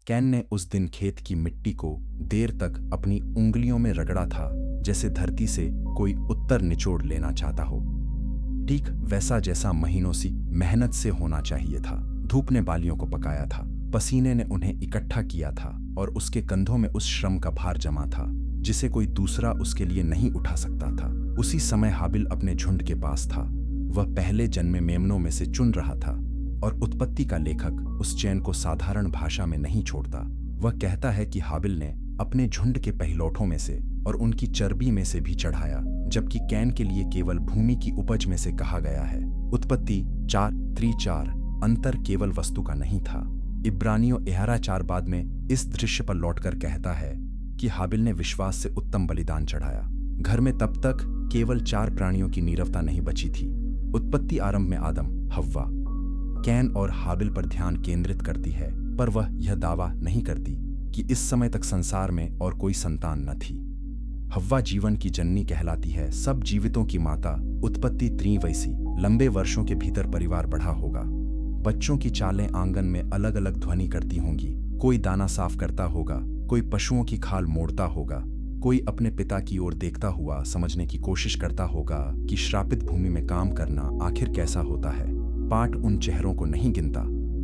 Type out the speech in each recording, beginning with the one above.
Can ने उस दिन खेत की मिट्टी को देर तक अपनी उंगलियों में रगड़ा था, जैसे धरती से कोई उत्तर निचोड़ लेना चाहता हो। ठीक वैसा जैसा महीनों सी मेहनत से होना चाहिए था। धूप ने बालियों को पकाया था, पसीने ने उन्हें इकट्ठा किया था और उसके कंधों में उस श्रम का भार जमा था जिसे कोई दूसरा उसके लिए नहीं उठा सकता था। उसी समय हाबिल अपने झुंड के पास था। वह पहले जन्मे मेमनों में से चुन रहा था और उत्पत्ति का लेखक उस चैन को साधारण भाषा में नहीं छोड़ता। वह कहता है कि हाबिल ने अपने झुंड के पहिलौठों में से और उनकी चर्बी में से भी चढ़ाया, जबकि कैन के लिए केवल भूमि की उपज में से कहा गया है। उत्पत्ति 4:3-4 अंतर केवल वस्तु का नहीं था। इब्रानियों 11:4 बाद में इस दृश्य पर लौटकर कहता है कि हाबिल ने विश्वास से उत्तम बलिदान चढ़ाया। घर में तब तक केवल 4 प्राणियों की नीरवता नहीं बची थी। उत्पत्ति आरंभ में आदम, हव्वा, कैन और हाबिल पर ध्यान केंद्रित करती है, पर वह यह दावा नहीं करती कि इस समय तक संसार में और कोई संतान न थी। हव्वा जीवन की जननी कहलाती है, सब जीवितों की माता। उत्पत्ति 3:20 लंबे वर्षों के भीतर परिवार बढ़ा होगा। बच्चों की चालें आंगन में अलग अलग ध्वनि करती होंगी। कोई दाना साफ करता होगा, कोई पशुओं की खाल मोड़ता होगा, कोई अपने पिता की ओर देखता हुआ समझने की कोशिश करता होगा कि श्रापित भूमि में काम करना आखिर कैसा होता है। पाठ उन चेहरों को नहीं गिनता,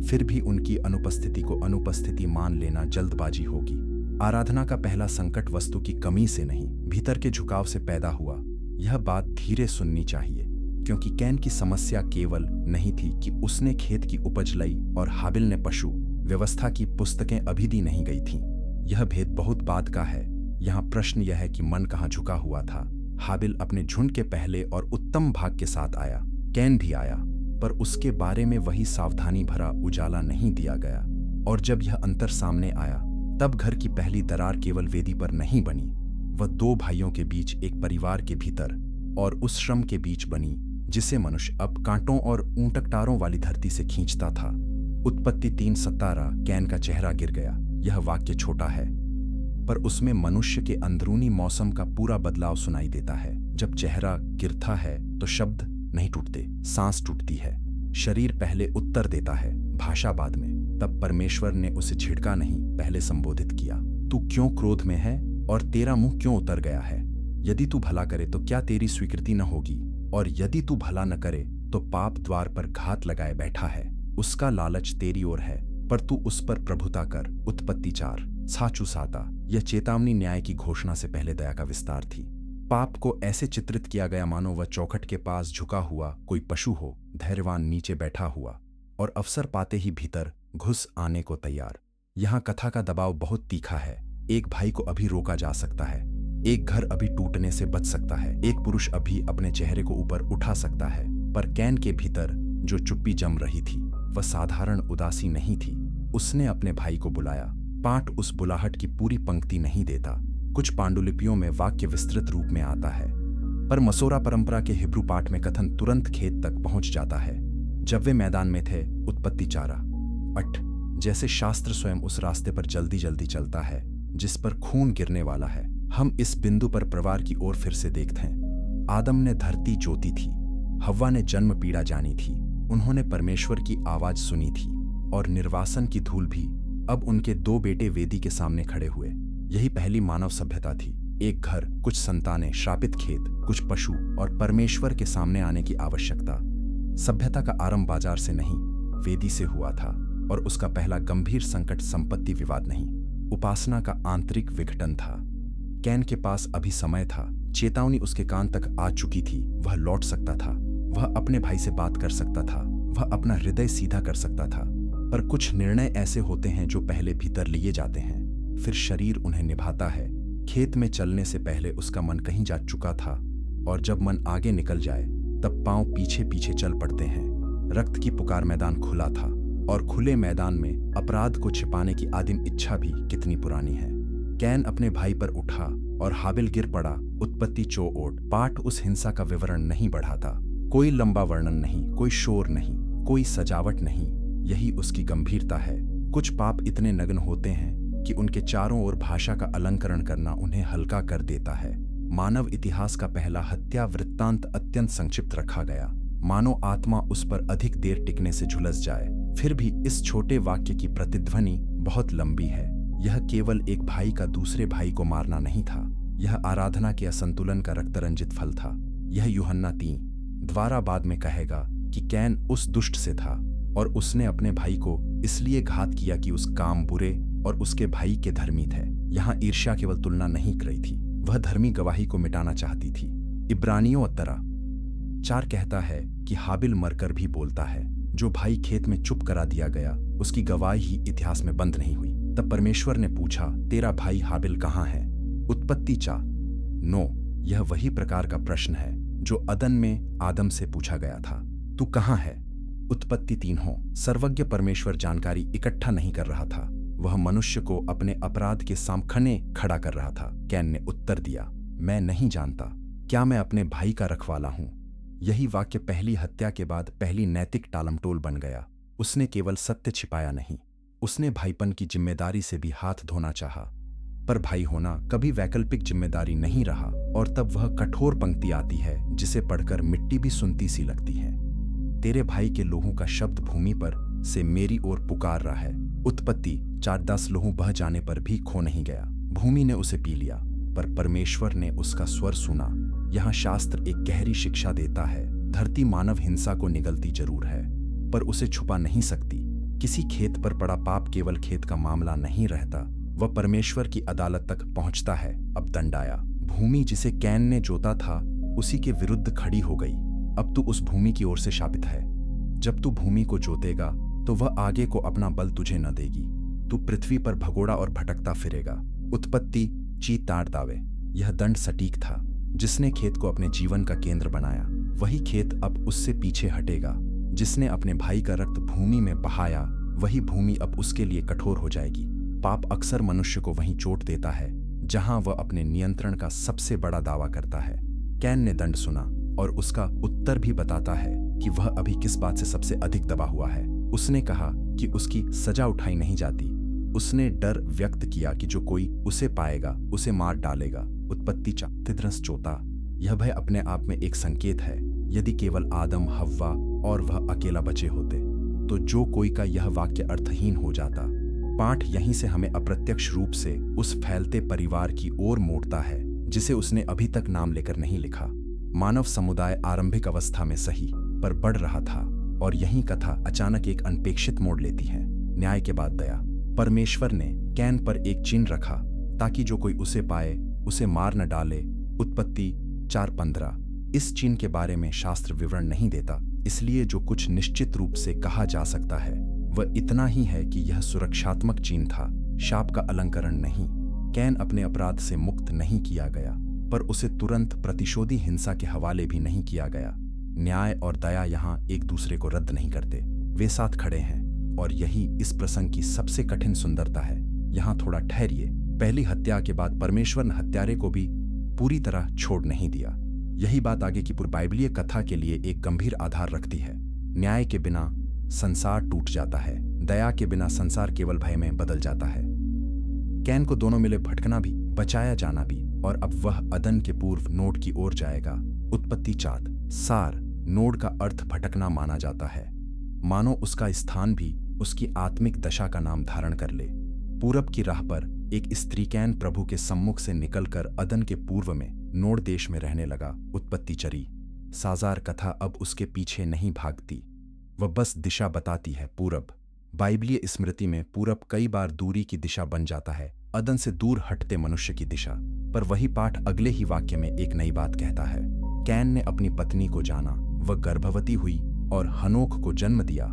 फिर भी उनकी अनुपस्थिति को अनुपस्थिति मान लेना जल्दबाजी होगी। आराधना का पहला संकट वस्तु की कमी से नहीं, भीतर के झुकाव से पैदा हुआ। यह बात धीरे सुननी चाहिए, क्योंकि कैन की समस्या केवल नहीं थी कि उसने खेत की उपज लाई और हाबिल ने पशु। व्यवस्था की पुस्तकें अभी दी नहीं गई थीं। यह भेद बहुत बाद का है। यहाँ प्रश्न यह है कि मन कहाँ झुका हुआ था। हाबिल अपने झुंड के पहले और उत्तम भाग के साथ आया, कैन भी आया, पर उसके बारे में वही सावधानी भरा उजाला नहीं दिया गया। और जब यह अंतर सामने आया, तब घर की पहली दरार केवल वेदी पर नहीं बनी, वह 2 भाइयों के बीच, एक परिवार के भीतर और उस श्रम के बीच बनी जिसे मनुष्य अब कांटों और ऊंटकटारों वाली धरती से खींचता था। उत्पत्ति 3:17 कैन का चेहरा गिर गया। यह वाक्य छोटा है, पर उसमें मनुष्य के अंदरूनी मौसम का पूरा बदलाव सुनाई देता है। जब चेहरा गिरता है तो शब्द नहीं टूटते, सांस टूटती है। शरीर पहले उत्तर देता है, भाषा बाद में। तब परमेश्वर ने उसे झिड़का नहीं, पहले संबोधित किया। तू क्यों क्रोध में है और तेरा मुंह क्यों उतर गया है? यदि तू भला करे तो क्या तेरी स्वीकृति न होगी? और यदि तू भला न करे तो पाप द्वार पर घात लगाए बैठा है। उसका लालच तेरी ओर है, पर तू उस पर प्रभुता कर। उत्पत्ति 4:6-7 यह चेतावनी न्याय की घोषणा से पहले दया का विस्तार थी। पाप को ऐसे चित्रित किया गया मानो वह चौखट के पास झुका हुआ कोई पशु हो, धैर्यवान नीचे बैठा हुआ और अवसर पाते ही भीतर घुस आने को तैयार। यहाँ कथा का दबाव बहुत तीखा है। एक भाई को अभी रोका जा सकता है, एक घर अभी टूटने से बच सकता है, एक पुरुष अभी अपने चेहरे को ऊपर उठा सकता है, पर कैन के भीतर जो चुप्पी जम रही थी वह साधारण उदासी नहीं थी। उसने अपने भाई को बुलाया। पाठ उस बुलाहट की पूरी पंक्ति नहीं देता। कुछ पांडुलिपियों में वाक्य विस्तृत रूप में आता है, पर मसोरा परंपरा के हिब्रू पाठ में कथन तुरंत खेत तक पहुंच जाता है। जब वे मैदान में थे, उत्पत्ति 4:8 जैसे शास्त्र स्वयं उस रास्ते पर जल्दी जल्दी चलता है जिस पर खून गिरने वाला है। हम इस बिंदु पर परिवार की ओर फिर से देखते हैं। आदम ने धरती जोती थी, हव्वा ने जन्म पीड़ा जानी थी। उन्होंने परमेश्वर की आवाज सुनी थी और निर्वासन की धूल भी। अब उनके 2 बेटे वेदी के सामने खड़े हुए। यही पहली मानव सभ्यता थी। एक घर, कुछ संतानें, श्रापित खेत, कुछ पशु और परमेश्वर के सामने आने की आवश्यकता। सभ्यता का आरंभ बाजार से नहीं, वेदी से हुआ था, और उसका पहला गंभीर संकट संपत्ति विवाद नहीं, उपासना का आंतरिक विघटन था। कैन के पास अभी समय था। चेतावनी उसके कान तक आ चुकी थी। वह लौट सकता था, वह अपने भाई से बात कर सकता था, वह अपना हृदय सीधा कर सकता था। पर कुछ निर्णय ऐसे होते हैं जो पहले भीतर लिए जाते हैं, फिर शरीर उन्हें निभाता है। खेत में चलने से पहले उसका मन कहीं जा चुका था, और जब मन आगे निकल जाए तब पांव पीछे पीछे चल पड़ते हैं। रक्त की पुकार मैदान खुला था, और खुले मैदान में अपराध को छिपाने की आदिम इच्छा भी कितनी पुरानी है। कैन अपने भाई पर उठा और हाबिल गिर पड़ा। उत्पत्ति 4:8 पाठ उस हिंसा का विवरण नहीं बढ़ाता। कोई लंबा वर्णन नहीं, कोई शोर नहीं, कोई सजावट नहीं। यही उसकी गंभीरता है। कुछ पाप इतने नग्न होते हैं कि उनके चारों ओर भाषा का अलंकरण करना उन्हें हल्का कर देता है। मानव इतिहास का पहला हत्या वृत्तांत अत्यंत संक्षिप्त रखा गया, मानो आत्मा उस पर अधिक देर टिकने से झुलस जाए। फिर भी इस छोटे वाक्य की प्रतिध्वनि बहुत लंबी है। यह केवल एक भाई का दूसरे भाई को मारना नहीं था, यह आराधना के असंतुलन का रक्तरंजित फल था। यह यूहन्ना 3 द्वारा बाद में कहेगा कि कैन उस दुष्ट से था और उसने अपने भाई को इसलिए घात किया कि उस काम बुरे और उसके भाई के धर्मी थे। यहाँ ईर्ष्या केवल तुलना नहीं कर रही थी, वह धर्मी गवाही को मिटाना चाहती थी। इब्रानियों 4 कहता है कि हाबिल मरकर भी बोलता है, जो भाई खेत में चुप करा दिया गया उसकी गवाही ही इतिहास में बंद नहीं हुई। तब परमेश्वर ने पूछा, तेरा भाई हाबिल कहाँ है? उत्पत्ति 4:9। यह वही प्रकार का प्रश्न है जो अदन में आदम से पूछा गया था, तू कहाँ है? उत्पत्ति 3। सर्वज्ञ परमेश्वर जानकारी इकट्ठा नहीं कर रहा था, वह मनुष्य को अपने अपराध के सामने खड़ा कर रहा था। कैन ने उत्तर दिया, मैं नहीं जानता, क्या मैं अपने भाई का रखवाला हूं? यही वाक्य पहली हत्या के बाद पहली नैतिक टालमटोल बन गया। उसने केवल सत्य छिपाया नहीं, उसने भाईपन की जिम्मेदारी से भी हाथ धोना चाहा। पर भाई होना कभी वैकल्पिक जिम्मेदारी नहीं रहा। और तब वह कठोर पंक्ति आती है जिसे पढ़कर मिट्टी भी सुनती सी लगती है। तेरे भाई के लोहू का शब्द भूमि पर से मेरी ओर पुकार रहा है। उत्पत्ति 4:10। लोहू बह जाने पर भी खो नहीं गया, भूमि ने उसे पी लिया, पर परमेश्वर ने उसका स्वर सुना। यहाँ शास्त्र एक गहरी शिक्षा देता है, धरती मानव हिंसा को निगलती जरूर है पर उसे छुपा नहीं सकती। किसी खेत पर पड़ा पाप केवल खेत का मामला नहीं रहता, वह परमेश्वर की अदालत तक पहुंचता है। अब दंड आया। भूमि जिसे कैन ने जोता था उसी के विरुद्ध खड़ी हो गई। अब तू उस भूमि की ओर से शापित है। जब तू भूमि को जोतेगा तो वह आगे को अपना बल तुझे न देगी, तू पृथ्वी पर भगोड़ा और भटकता फिरेगा। उत्पत्ति 4:8। यह दंड सटीक था। जिसने खेत को अपने जीवन का केंद्र बनाया वही खेत अब उससे पीछे हटेगा। जिसने अपने भाई का रक्त भूमि में बहाया वही भूमि अब उसके लिए कठोर हो जाएगी। पाप अक्सर मनुष्य को वहीं चोट देता है जहां वह अपने नियंत्रण का सबसे बड़ा दावा करता है। कैन ने दंड सुना और उसका उत्तर भी बताता है कि वह अभी किस बात से सबसे अधिक दबा हुआ है। उसने कहा कि उसकी सजा उठाई नहीं जाती। उसने डर व्यक्त किया कि जो कोई उसे पाएगा उसे मार डालेगा। उत्पत्ति 4:4। यह भय अपने आप में एक संकेत है। यदि केवल आदम, हव्वा और वह अकेला बचे होते तो जो कोई का यह वाक्य अर्थहीन हो जाता। पाठ यहीं से हमें अप्रत्यक्ष रूप से उस फैलते परिवार की ओर मोड़ता है जिसे उसने अभी तक नाम लेकर नहीं लिखा। मानव समुदाय आरंभिक अवस्था में सही पर बढ़ रहा था और यही कथा अचानक एक अनपेक्षित मोड़ लेती है। न्याय के बाद दया। परमेश्वर ने कैन पर एक चिन्ह रखा ताकि जो कोई उसे पाए उसे मार न डाले। उत्पत्ति 4:15। इस चिन्ह के बारे में शास्त्र विवरण नहीं देता, इसलिए जो कुछ निश्चित रूप से कहा जा सकता है वह इतना ही है कि यह सुरक्षात्मक चिन्ह था, शाप का अलंकरण नहीं। कैन अपने अपराध से मुक्त नहीं किया गया पर उसे तुरंत प्रतिशोधी हिंसा के हवाले भी नहीं किया गया। न्याय और दया यहाँ एक दूसरे को रद्द नहीं करते, वे साथ खड़े हैं और यही इस प्रसंग की सबसे कठिन सुंदरता है। यहाँ थोड़ा ठहरिए। पहली हत्या के बाद परमेश्वर ने हत्यारे को भी पूरी तरह छोड़ नहीं दिया। यही बात आगे की पूरी बाइबलीय कथा के लिए एक गंभीर आधार रखती है। न्याय के बिना संसार टूट जाता है, दया के बिना संसार केवल भय में बदल जाता है। कैन को दोनों मिले भटकना भी, बचाया जाना भी, और अब वह अदन के पूर्व नोड की ओर जाएगा। उत्पत्ति 4। सार नोड का अर्थ भटकना माना जाता है, मानो उसका स्थान भी उसकी आत्मिक दशा का नाम धारण कर ले। पूरब की राह पर एक स्त्री कैन प्रभु के सम्मुख से निकलकर अदन के पूर्व में नोड देश में रहने लगा। उत्पत्ति 4। साजार कथा अब उसके पीछे नहीं भागती, वह बस दिशा बताती है, पूरब। बाइबलीय स्मृति में पूरब कई बार दूरी की दिशा बन जाता है, अदन से दूर हटते मनुष्य की दिशा। पर वही पाठ अगले ही वाक्य में एक नई बात कहता है। कैन ने अपनी पत्नी को जाना, वह गर्भवती हुई और हनोक को जन्म दिया।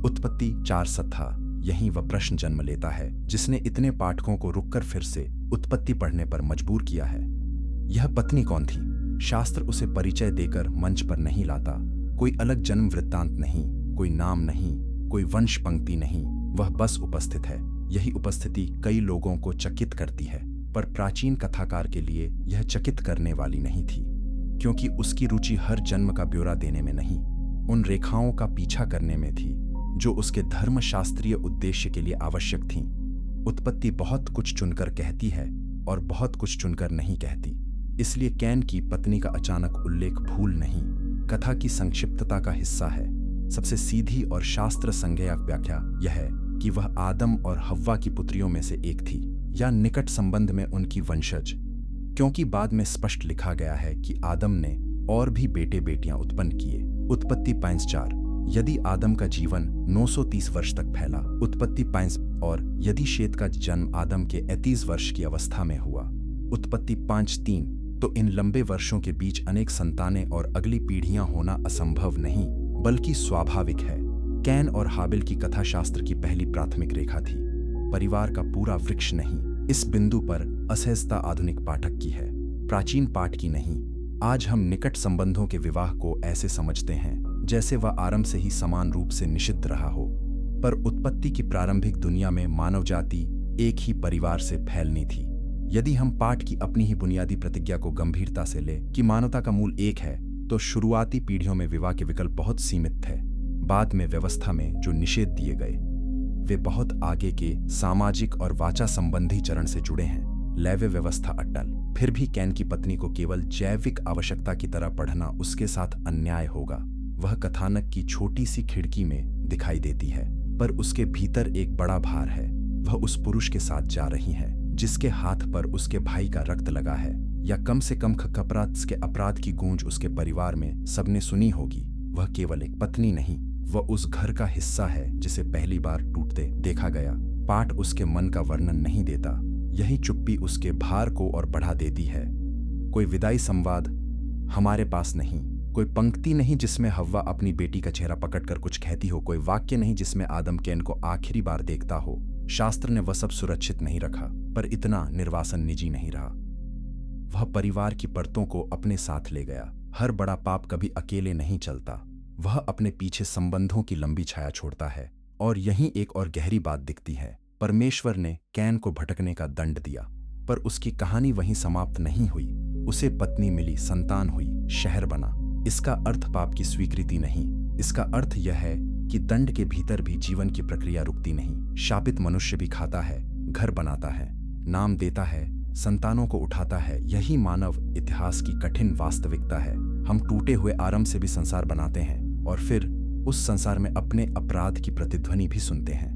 उत्पत्ति 4:7। यहीं वह प्रश्न जन्म लेता है जिसने इतने पाठकों को रुककर फिर से उत्पत्ति पढ़ने पर मजबूर किया है। यह पत्नी कौन थी? शास्त्र उसे परिचय देकर मंच पर नहीं लाता। कोई अलग जन्म वृत्तांत नहीं, कोई नाम नहीं, कोई वंश पंक्ति नहीं, वह बस उपस्थित है। यही उपस्थिति कई लोगों को चकित करती है, पर प्राचीन कथाकार के लिए यह चकित करने वाली नहीं थी, क्योंकि उसकी रुचि हर जन्म का ब्यौरा देने में नहीं, उन रेखाओं का पीछा करने में थी जो उसके धर्मशास्त्रीय उद्देश्य के लिए आवश्यक थीं। उत्पत्ति बहुत कुछ चुनकर कहती है और बहुत कुछ चुनकर नहीं कहती, इसलिए कैन की पत्नी का अचानक उल्लेख भूल नहीं, कथा की संक्षिप्तता का हिस्सा है। सबसे सीधी और शास्त्र संज्ञेय व्याख्या यह है कि वह आदम और हव्वा की पुत्रियों में से एक थी या निकट संबंध में उनकी वंशज, क्योंकि बाद में स्पष्ट लिखा गया है कि आदम ने और भी बेटे बेटियां उत्पन्न किए। उत्पत्ति 5:4। यदि आदम का जीवन 930 वर्ष तक फैला, उत्पत्ति 5, और यदि शेत का जन्म आदम के 33 वर्ष की अवस्था में हुआ, उत्पत्ति 5:3, तो इन लंबे वर्षों के बीच अनेक संतानें और अगली पीढ़ियां होना असंभव नहीं बल्कि स्वाभाविक है। कैन और हाबिल की कथा शास्त्र की पहली प्राथमिक रेखा थी, परिवार का पूरा वृक्ष नहीं। इस बिंदु पर असहजता आधुनिक पाठक की है, प्राचीन पाठ की नहीं। आज हम निकट संबंधों के विवाह को ऐसे समझते हैं जैसे वह आरंभ से ही समान रूप से निषिद्ध रहा हो, पर उत्पत्ति की प्रारंभिक दुनिया में मानव जाति एक ही परिवार से फैलनी थी। यदि हम पाठ की अपनी ही बुनियादी प्रतिज्ञा को गंभीरता से ले कि मानवता का मूल एक है, तो शुरुआती पीढ़ियों में विवाह के विकल्प बहुत सीमित थे। बाद में व्यवस्था में जो निषेध दिए गए वे बहुत आगे के सामाजिक और वाचा संबंधी चरण से जुड़े हैं। लैवे व्यवस्था अटल। फिर भी कैन की पत्नी को केवल जैविक आवश्यकता की तरह पढ़ना उसके साथ अन्याय होगा। वह कथानक की छोटी सी खिड़की में दिखाई देती है, पर उसके भीतर एक बड़ा भार है। वह उस पुरुष के साथ जा रही है जिसके हाथ पर उसके भाई का रक्त लगा है, या कम से कम खकपरात के अपराध की गूंज उसके परिवार में सबने सुनी होगी। वह केवल एक पत्नी नहीं, वह उस घर का हिस्सा है जिसे पहली बार टूटते देखा गया। पाठ उसके मन का वर्णन नहीं देता, यही चुप्पी उसके भार को और बढ़ा देती है। कोई विदाई संवाद हमारे पास नहीं, कोई पंक्ति नहीं जिसमें हव्वा अपनी बेटी का चेहरा पकड़कर कुछ कहती हो, कोई वाक्य नहीं जिसमें आदम कैन को आखिरी बार देखता हो। शास्त्र ने वह सब सुरक्षित नहीं रखा, पर इतना निर्वासन निजी नहीं रहा। वह परिवार की परतों को अपने साथ ले गया। हर बड़ा पाप कभी अकेले नहीं चलता, वह अपने पीछे संबंधों की लंबी छाया छोड़ता है। और यहीं एक और गहरी बात दिखती है। परमेश्वर ने कैन को भटकने का दंड दिया, पर उसकी कहानी वहीं समाप्त नहीं हुई। उसे पत्नी मिली, संतान हुई, शहर बना। इसका अर्थ पाप की स्वीकृति नहीं, इसका अर्थ यह है कि दंड के भीतर भी जीवन की प्रक्रिया रुकती नहीं। शापित मनुष्य भी खाता है, घर बनाता है, नाम देता है, संतानों को उठाता है। यही मानव इतिहास की कठिन वास्तविकता है। हम टूटे हुए आरंभ से भी संसार बनाते हैं और फिर उस संसार में अपने अपराध की प्रतिध्वनि भी सुनते हैं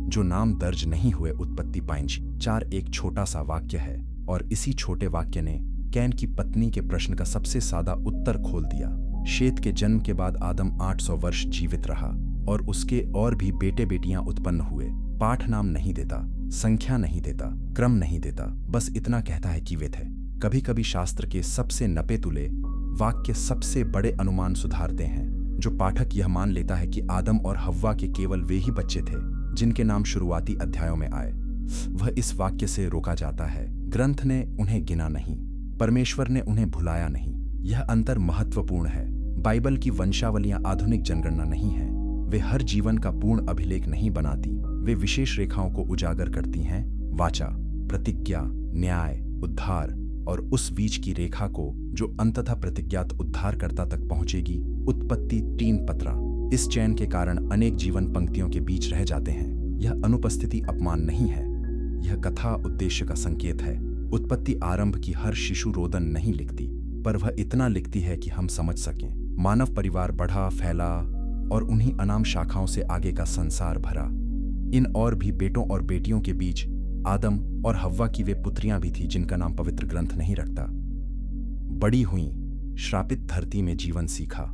जो नाम दर्ज नहीं हुए। उत्पत्ति 5:4 एक छोटा सा वाक्य है, और इसी छोटे वाक्य ने कैन की पत्नी के प्रश्न का सबसे सादा उत्तर खोल दिया। शेत के जन्म के बाद आदम 800 वर्ष जीवित रहा और उसके और भी बेटे बेटियां उत्पन्न हुए। पाठ नाम नहीं देता, संख्या नहीं देता, क्रम नहीं देता, बस इतना कहता है कि वे थे। कभी कभी शास्त्र के सबसे नपे तुले वाक्य सबसे बड़े अनुमान सुधारते हैं। जो पाठक यह मान लेता है कि आदम और हव्वा के केवल वे ही बच्चे थे जिनके नाम शुरुआती अध्यायों में आए, वह इस वाक्य से रोका जाता है। ग्रंथ ने उन्हें गिना नहीं, परमेश्वर ने उन्हें भुलाया नहीं। यह अंतर महत्वपूर्ण है। बाइबल की वंशावलियां आधुनिक जनगणना नहीं है। वे हर जीवन का पूर्ण अभिलेख नहीं बनाती, वे विशेष रेखाओं को उजागर करती हैं। वाचा, प्रतिज्ञा, न्याय, उद्धार, और उस बीच की रेखा को जो अंततः प्रतिज्ञात उद्धारकर्ता तक पहुंचेगी। उत्पत्ति 3:15। इस चयन के कारण अनेक जीवन पंक्तियों के बीच रह जाते हैं। यह अनुपस्थिति अपमान नहीं है, यह कथा उद्देश्य का संकेत है। उत्पत्ति आरंभ की हर शिशु रोदन नहीं लिखती, पर वह इतना लिखती है कि हम समझ सकें। मानव परिवार बढ़ा, फैला और उन्हीं अनाम शाखाओं से आगे का संसार भरा। इन और भी बेटों और बेटियों के बीच आदम और हव्वा की वे पुत्रियां भी थी जिनका नाम पवित्र ग्रंथ नहीं रखता। बड़ी हुई, श्रापित धरती में जीवन सीखा,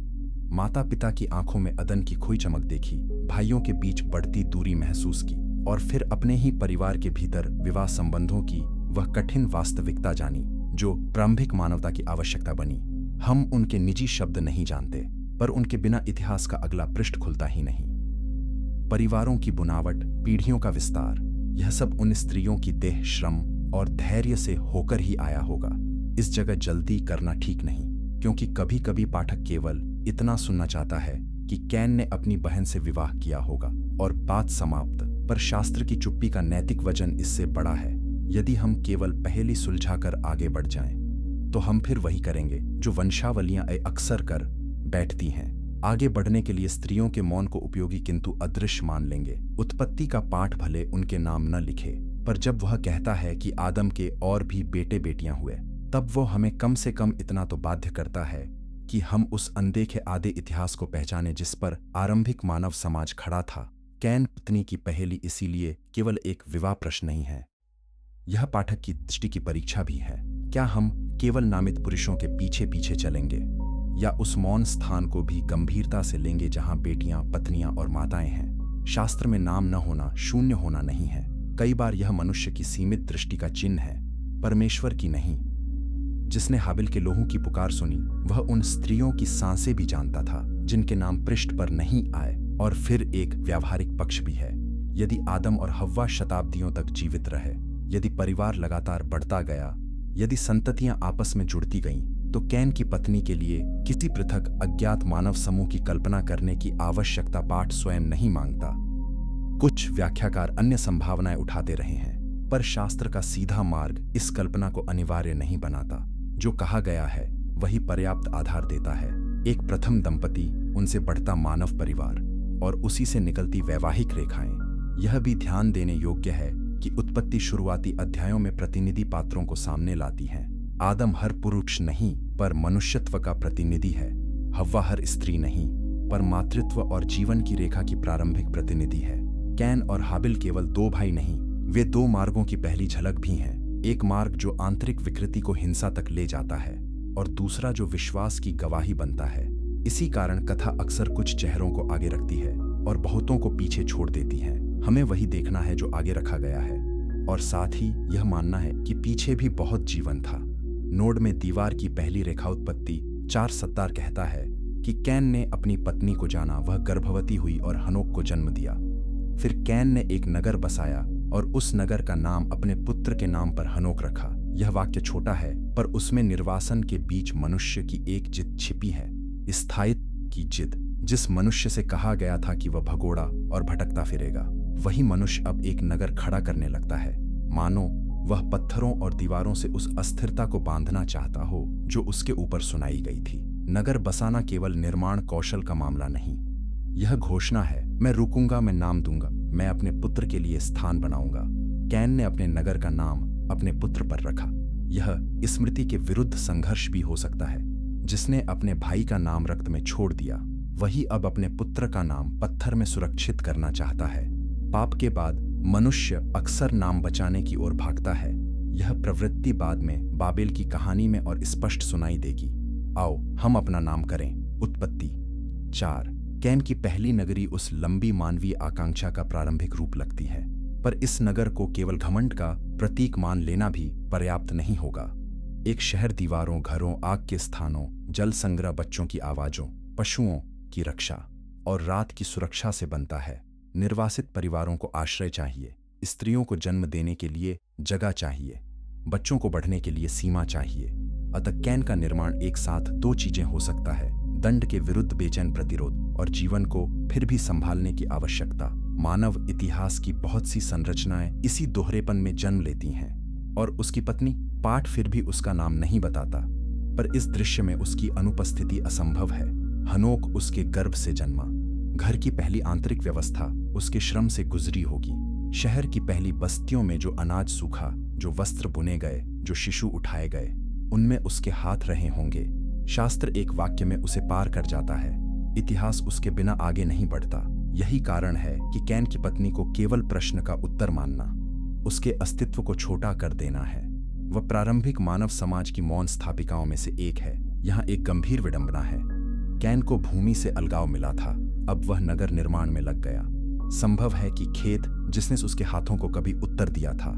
माता पिता की आंखों में अदन की खोई चमक देखी, भाइयों के बीच बढ़ती दूरी महसूस की, और फिर अपने ही परिवार के भीतर विवाह संबंधों की वह कठिन वास्तविकता जानी जो प्रारंभिक मानवता की आवश्यकता बनी। हम उनके निजी शब्द नहीं जानते, पर उनके बिना इतिहास का अगला पृष्ठ खुलता ही नहीं। परिवारों की बुनावट, पीढ़ियों का विस्तार, यह सब उन स्त्रियों की देह, श्रम और धैर्य से होकर ही आया होगा। इस जगह जल्दी करना ठीक नहीं, क्योंकि कभी कभी पाठक केवल इतना सुनना चाहता है कि कैन ने अपनी बहन से विवाह किया होगा और बात समाप्त। पर शास्त्र की चुप्पी का नैतिक वजन इससे बड़ा है। यदि हम केवल पहेली सुलझाकर आगे बढ़ जाएं, तो हम फिर वही करेंगे जो वंशावलियां अक्सर कर बैठती हैं। आगे बढ़ने के लिए स्त्रियों के मौन को उपयोगी किंतु अदृश्य मान लेंगे। उत्पत्ति का पाठ भले उनके नाम न लिखे, पर जब वह कहता है कि आदम के और भी बेटे बेटियां हुए, तब वो हमें कम से कम इतना तो बाध्य करता है कि हम उस अनदेखे आधे इतिहास को पहचाने जिस पर आरंभिक मानव समाज खड़ा था। कैन पत्नी की पहेली इसीलिए केवल एक विवाह प्रश्न नहीं है, यह पाठक की दृष्टि की परीक्षा भी है। क्या हम केवल नामित पुरुषों के पीछे पीछे चलेंगे या उस मौन स्थान को भी गंभीरता से लेंगे जहां बेटियां, पत्नियां और माताएं हैं? शास्त्र में नाम न होना शून्य होना नहीं है। कई बार यह मनुष्य की सीमित दृष्टि का चिन्ह है, परमेश्वर की नहीं। जिसने हाबिल के लोहू की पुकार सुनी, वह उन स्त्रियों की सांसें भी जानता था जिनके नाम पृष्ठ पर नहीं आए। और फिर एक व्यावहारिक पक्ष भी है। यदि आदम और हव्वा शताब्दियों तक जीवित रहे, यदि परिवार लगातार बढ़ता गया, यदि संततियां आपस में जुड़ती गईं, तो कैन की पत्नी के लिए किसी पृथक अज्ञात मानव समूह की कल्पना करने की आवश्यकता पाठ स्वयं नहीं मांगता। कुछ व्याख्याकार अन्य संभावनाएं उठाते रहे हैं, पर शास्त्र का सीधा मार्ग इस कल्पना को अनिवार्य नहीं बनाता। जो कहा गया है वही पर्याप्त आधार देता है। एक प्रथम दंपति, उनसे बढ़ता मानव परिवार और उसी से निकलती वैवाहिक रेखाएं। यह भी ध्यान देने योग्य है कि उत्पत्ति शुरुआती अध्यायों में प्रतिनिधि पात्रों को सामने लाती है। आदम हर पुरुष नहीं, पर मनुष्यत्व का प्रतिनिधि है। हव्वा हर स्त्री नहीं, पर मातृत्व और जीवन की रेखा की प्रारंभिक प्रतिनिधि है। कैन और हाबिल केवल दो भाई नहीं, वे दो मार्गों की पहली झलक भी हैं। एक मार्ग जो आंतरिक विकृति को हिंसा तक ले जाता है और दूसरा जो विश्वास की गवाही बनता है। इसी कारण कथा अक्सर कुछ चेहरों को आगे रखती है और बहुतों को पीछे छोड़ देती है। हमें वही देखना है जो आगे रखा गया है, और साथ ही यह मानना है कि पीछे भी बहुत जीवन था। नोड में दीवार की पहली रेखा उत्पत्ति 4:17 कहता है कि कैन ने अपनी पत्नी को जाना, वह गर्भवती हुई और हनोक को जन्म दिया। फिर कैन ने एक नगर बसाया और उस नगर का नाम अपने पुत्र के नाम पर हनोक रखा। यह वाक्य छोटा है, पर उसमें निर्वासन के बीच मनुष्य की एक जिद छिपी है, स्थायित्व की जिद। जिस मनुष्य से कहा गया था कि वह भगोड़ा और भटकता फिरेगा, वही मनुष्य अब एक नगर खड़ा करने लगता है, मानो वह पत्थरों और दीवारों से उस अस्थिरता को बांधना चाहता हो जो उसके ऊपर सुनाई गई थी। नगर बसाना केवल निर्माण कौशल का मामला नहीं, यह घोषणा है, मैं रुकूंगा, मैं नाम दूंगा, मैं अपने पुत्र के लिए स्थान बनाऊंगा। कैन ने अपने नगर का नाम अपने पुत्र पर रखा। यह स्मृति के विरुद्ध संघर्ष भी हो सकता है। जिसने अपने भाई का नाम रक्त में छोड़ दिया, वही अब अपने पुत्र का नाम पत्थर में सुरक्षित करना चाहता है। पाप के बाद मनुष्य अक्सर नाम बचाने की ओर भागता है। यह प्रवृत्ति बाद में बाबेल की कहानी में और स्पष्ट सुनाई देगी। आओ हम अपना नाम करें। उत्पत्ति 4। कैन की पहली नगरी उस लंबी मानवीय आकांक्षा का प्रारंभिक रूप लगती है, पर इस नगर को केवल घमंड का प्रतीक मान लेना भी पर्याप्त नहीं होगा। एक शहर दीवारों, घरों, आग के स्थानों, जल संग्रह, बच्चों की आवाजों, पशुओं की रक्षा और रात की सुरक्षा से बनता है। निर्वासित परिवारों को आश्रय चाहिए, स्त्रियों को जन्म देने के लिए जगह चाहिए, बच्चों को बढ़ने के लिए सीमा चाहिए। अतः कैन का निर्माण एक साथ दो चीजें हो सकता है, दंड के विरुद्ध बेचैन प्रतिरोध और जीवन को फिर भी संभालने की आवश्यकता। मानव इतिहास की बहुत सी संरचनाएं इसी दोहरेपन में जन्म लेती हैं। और उसकी पत्नी, पाठ फिर भी उसका नाम नहीं बताता, पर इस दृश्य में उसकी अनुपस्थिति असंभव है। हनोक उसके गर्भ से जन्मा। घर की पहली आंतरिक व्यवस्था उसके श्रम से गुजरी होगी। शहर की पहली बस्तियों में जो अनाज सूखा, जो वस्त्र बुने गए, जो शिशु उठाए गए, उनमें उसके हाथ रहे होंगे। शास्त्र एक वाक्य में उसे पार कर जाता है। इतिहास उसके बिना आगे नहीं बढ़ता। यही कारण है कि कैन की पत्नी को केवल प्रश्न का उत्तर मानना, उसके अस्तित्व को छोटा कर देना है। वह प्रारंभिक मानव समाज की मौन स्थापिकाओं में से एक है। यहाँ एक गंभीर विडंबना है। कैन को भूमि से अलगाव मिला था, अब वह नगर निर्माण में लग गया। संभव है कि खेत जिसने उसके हाथों को कभी उत्तर दिया था,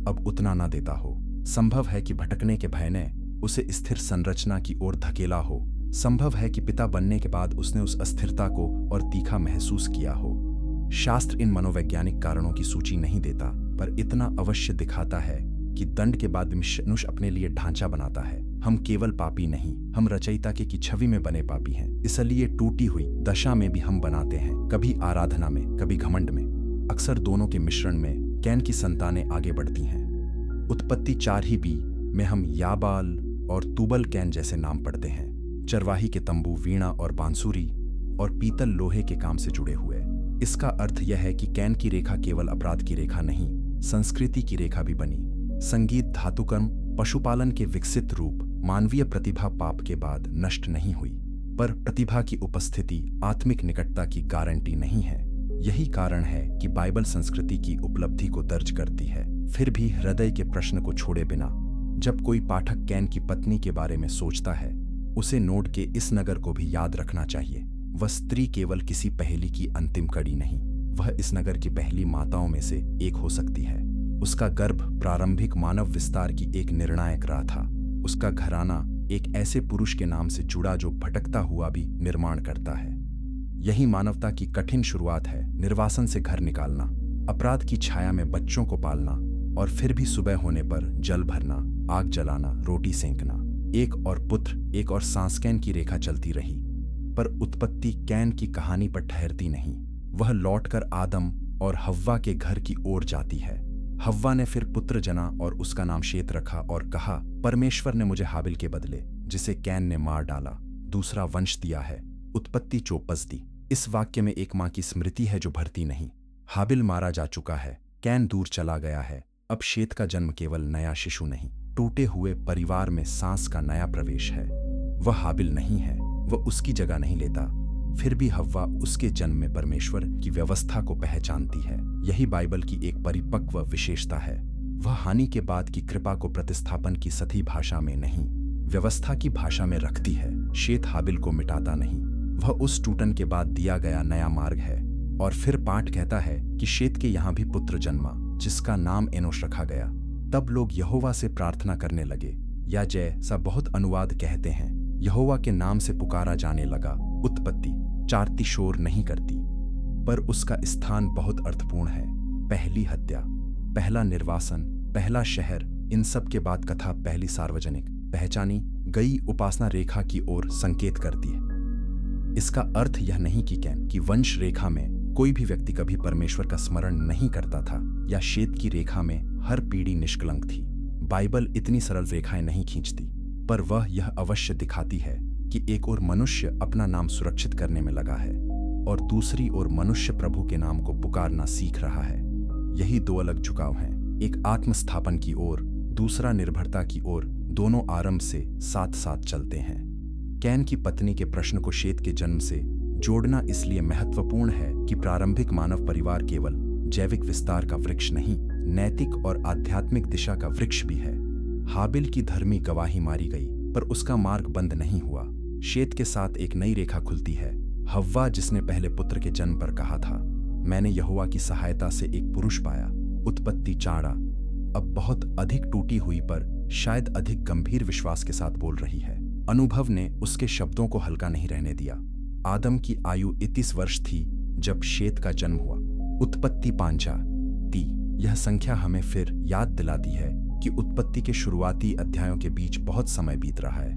अब उतना ना देता हो। संभव है कि भटकने के भय ने उसे स्थिर संरचना की ओर धकेला हो। संभव है कि पिता बनने के बाद उसने उस अस्थिरता को और तीखा महसूस किया हो। शास्त्र इन मनोवैज्ञानिक कारणों की सूची नहीं देता, पर इतना अवश्य दिखाता है कि दंड के बाद मनुष्य अपने लिए ढांचा बनाता है। हम केवल पापी नहीं, हम रचयिता की छवि में बने पापी हैं। इसलिए टूटी हुई दशा में भी हम बनाते हैं, कभी आराधना में, कभी घमंड में। अक्सर दोनों के मिश्रण में कैन की संतानें आगे बढ़ती हैं। उत्पत्ति 4b में हम याबाल और तूबल कैन जैसे नाम पढ़ते हैं। चरवाही के तंबू, वीणा और बांसुरी और पीतल लोहे के काम से जुड़े हुए। इसका अर्थ यह है कि कैन की रेखा केवल अपराध की रेखा नहीं, संस्कृति की रेखा भी बनी। संगीत, धातुकर्म, पशुपालन के विकसित रूप, मानवीय प्रतिभा पाप के बाद नष्ट नहीं हुई, पर प्रतिभा की उपस्थिति आत्मिक निकटता की गारंटी नहीं है। यही कारण है कि बाइबल संस्कृति की उपलब्धि को दर्ज करती है, फिर भी हृदय के प्रश्न को छोड़े बिना। जब कोई पाठक कैन की पत्नी के बारे में सोचता है, उसे नोट के इस नगर को भी याद रखना चाहिए। वह स्त्री केवल किसी पहेली की अंतिम कड़ी नहीं, वह इस नगर की पहली माताओं में से एक हो सकती है। उसका गर्भ प्रारंभिक मानव विस्तार की एक निर्णायक राह था। उसका घराना एक ऐसे पुरुष के नाम से जुड़ा जो भटकता हुआ भी निर्माण करता है। यही मानवता की कठिन शुरुआत है, निर्वासन से घर निकालना, अपराध की छाया में बच्चों को पालना, और फिर भी सुबह होने पर जल भरना, आग जलाना, रोटी सेंकना। एक और पुत्र, एक और सांस। कैन की रेखा चलती रही, पर उत्पत्ति कैन की कहानी पर ठहरती नहीं। वह लौटकर आदम और हव्वा के घर की ओर जाती है। हव्वा ने फिर पुत्र जना और उसका नाम शेत रखा और कहा, परमेश्वर ने मुझे हाबिल के बदले, जिसे कैन ने मार डाला, दूसरा वंश दिया है। उत्पत्ति 24। इस वाक्य में एक मां की स्मृति है जो भरती नहीं। हाबिल मारा जा चुका है, कैन दूर चला गया है। अब शेत का जन्म केवल नया शिशु नहीं, टूटे हुए परिवार में सांस का नया प्रवेश है। वह हाबिल नहीं है, वह उसकी जगह नहीं लेता। फिर भी हव्वा उसके जन्म में परमेश्वर की व्यवस्था को पहचानती है। यही बाइबल की एक परिपक्व विशेषता है। वह हानि के बाद की कृपा को प्रतिस्थापन की सती भाषा में नहीं, व्यवस्था की भाषा में रखती है। शेत हाबिल को मिटाता नहीं, वह उस टूटन के बाद दिया गया नया मार्ग है। और फिर पाठ कहता है कि शेत के यहाँ भी पुत्र जन्मा, जिसका नाम एनोश रखा गया। तब लोग यहोवा से प्रार्थना करने लगे, या जैसा बहुत अनुवाद कहते हैं, यहोवा के नाम से पुकारा जाने लगा। उत्पत्ति 4 शोर नहीं करती, पर उसका स्थान बहुत अर्थपूर्ण है। पहली हत्या, पहला निर्वासन, पहला शहर, इन सब के बाद कथा पहली सार्वजनिक पहचानी गई उपासना रेखा की ओर संकेत करती है। इसका अर्थ यह नहीं कि कैन की वंश रेखा में कोई भी व्यक्ति कभी परमेश्वर का स्मरण नहीं करता था, या शेत की रेखा में हर पीढ़ी निष्कलंक थी। बाइबल इतनी सरल रेखाएं नहीं खींचती, पर वह यह अवश्य दिखाती है कि एक ओर मनुष्य अपना नाम सुरक्षित करने में लगा है, और दूसरी ओर मनुष्य प्रभु के नाम को पुकारना सीख रहा है। यही दो अलग झुकाव हैं, एक आत्मस्थापन की ओर, दूसरा निर्भरता की ओर। दोनों आरंभ से साथ साथ चलते हैं। कैन की पत्नी के प्रश्न को शेत के जन्म से जोड़ना इसलिए महत्वपूर्ण है कि प्रारंभिक मानव परिवार केवल जैविक विस्तार का वृक्ष नहीं, नैतिक और आध्यात्मिक दिशा का वृक्ष भी है। हाबिल की धर्मी गवाही मारी गई, पर उसका मार्ग बंद नहीं हुआ। शेत के साथ एक नई रेखा खुलती है। हव्वा, जिसने पहले पुत्र के जन्म पर कहा था, मैंने यहोवा की सहायता से एक पुरुष पाया। उत्पत्ति 4 अब बहुत अधिक टूटी हुई पर शायद अधिक गंभीर विश्वास के साथ बोल रही है। अनुभव ने उसके शब्दों को हल्का नहीं रहने दिया। आदम की आयु 31 वर्ष थी जब शेत का जन्म हुआ। उत्पत्ति 5 यह संख्या हमें फिर याद दिलाती है कि उत्पत्ति के शुरुआती अध्यायों के बीच बहुत समय बीत रहा है।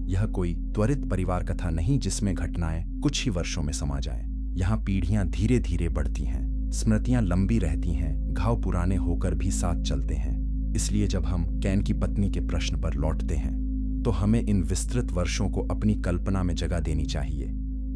यह कोई त्वरित परिवार कथा नहीं जिसमें घटनाएं कुछ ही वर्षों में समा जाएं। यहाँ पीढ़ियां धीरे धीरे बढ़ती हैं, स्मृतियां लंबी रहती हैं, घाव पुराने होकर भी साथ चलते हैं। इसलिए जब हम कैन की पत्नी के प्रश्न पर लौटते हैं, तो हमें इन विस्तृत वर्षों को अपनी कल्पना में जगह देनी चाहिए।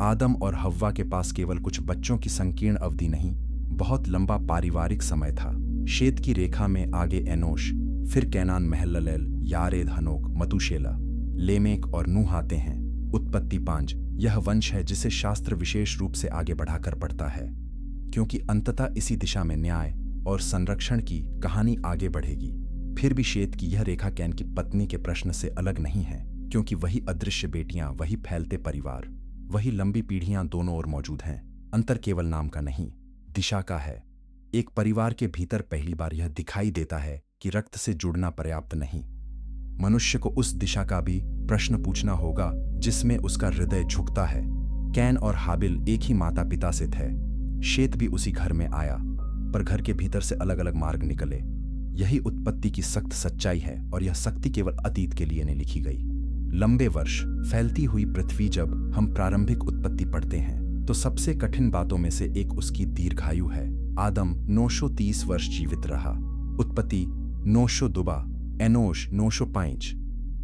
आदम और हव्वा के पास केवल कुछ बच्चों की संकीर्ण अवधि नहीं, बहुत लंबा पारिवारिक समय था। शेत की रेखा में आगे एनोश, फिर कैनान, महललेल, यारेद, हनोक, मतूशेला, लेमेक और नूह आते हैं। उत्पत्ति 5 यह वंश है जिसे शास्त्र विशेष रूप से आगे बढ़ाकर पढ़ता है, क्योंकि अंततः इसी दिशा में न्याय और संरक्षण की कहानी आगे बढ़ेगी। फिर भी शेत की यह रेखा कैन की पत्नी के प्रश्न से अलग नहीं है, क्योंकि वही अदृश्य बेटियां, वही फैलते परिवार, वही लंबी पीढ़ियां दोनों ओर मौजूद हैं। अंतर केवल नाम का नहीं, दिशा का है। एक परिवार के भीतर पहली बार यह दिखाई देता है कि रक्त से जुड़ना पर्याप्त नहीं, मनुष्य को उस दिशा का भी प्रश्न पूछना होगा जिसमें उसका हृदय झुकता है। कैन और हाबिल एक ही माता पिता से थे, शेत भी उसी घर में आया, पर घर के भीतर से अलग अलग मार्ग निकले। यही उत्पत्ति की सख्त सच्चाई है, और यह सख्ती केवल अतीत के लिए नहीं लिखी गई। लंबे वर्ष, फैलती हुई पृथ्वी। जब हम प्रारंभिक उत्पत्ति पढ़ते हैं तो सबसे कठिन बातों में से एक उसकी दीर्घायु है। आदम 930 वर्ष जीवित रहा। उत्पत्ति 902, एनोश 905,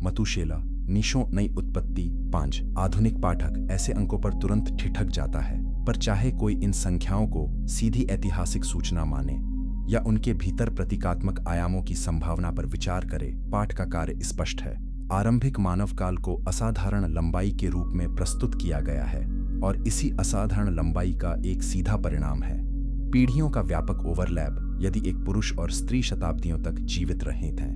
मतूशेला निशो। नई उत्पत्ति 5। आधुनिक पाठक ऐसे अंकों पर तुरंत ठिठक जाता है, पर चाहे कोई इन संख्याओं को सीधी ऐतिहासिक सूचना माने या उनके भीतर प्रतीकात्मक आयामों की संभावना पर विचार करे, पाठ का कार्य स्पष्ट है। आरंभिक मानव काल को असाधारण लंबाई के रूप में प्रस्तुत किया गया है, और इसी असाधारण लंबाई का एक सीधा परिणाम है पीढ़ियों का व्यापक ओवरलैप। यदि एक पुरुष और स्त्री शताब्दियों तक जीवित रहे थे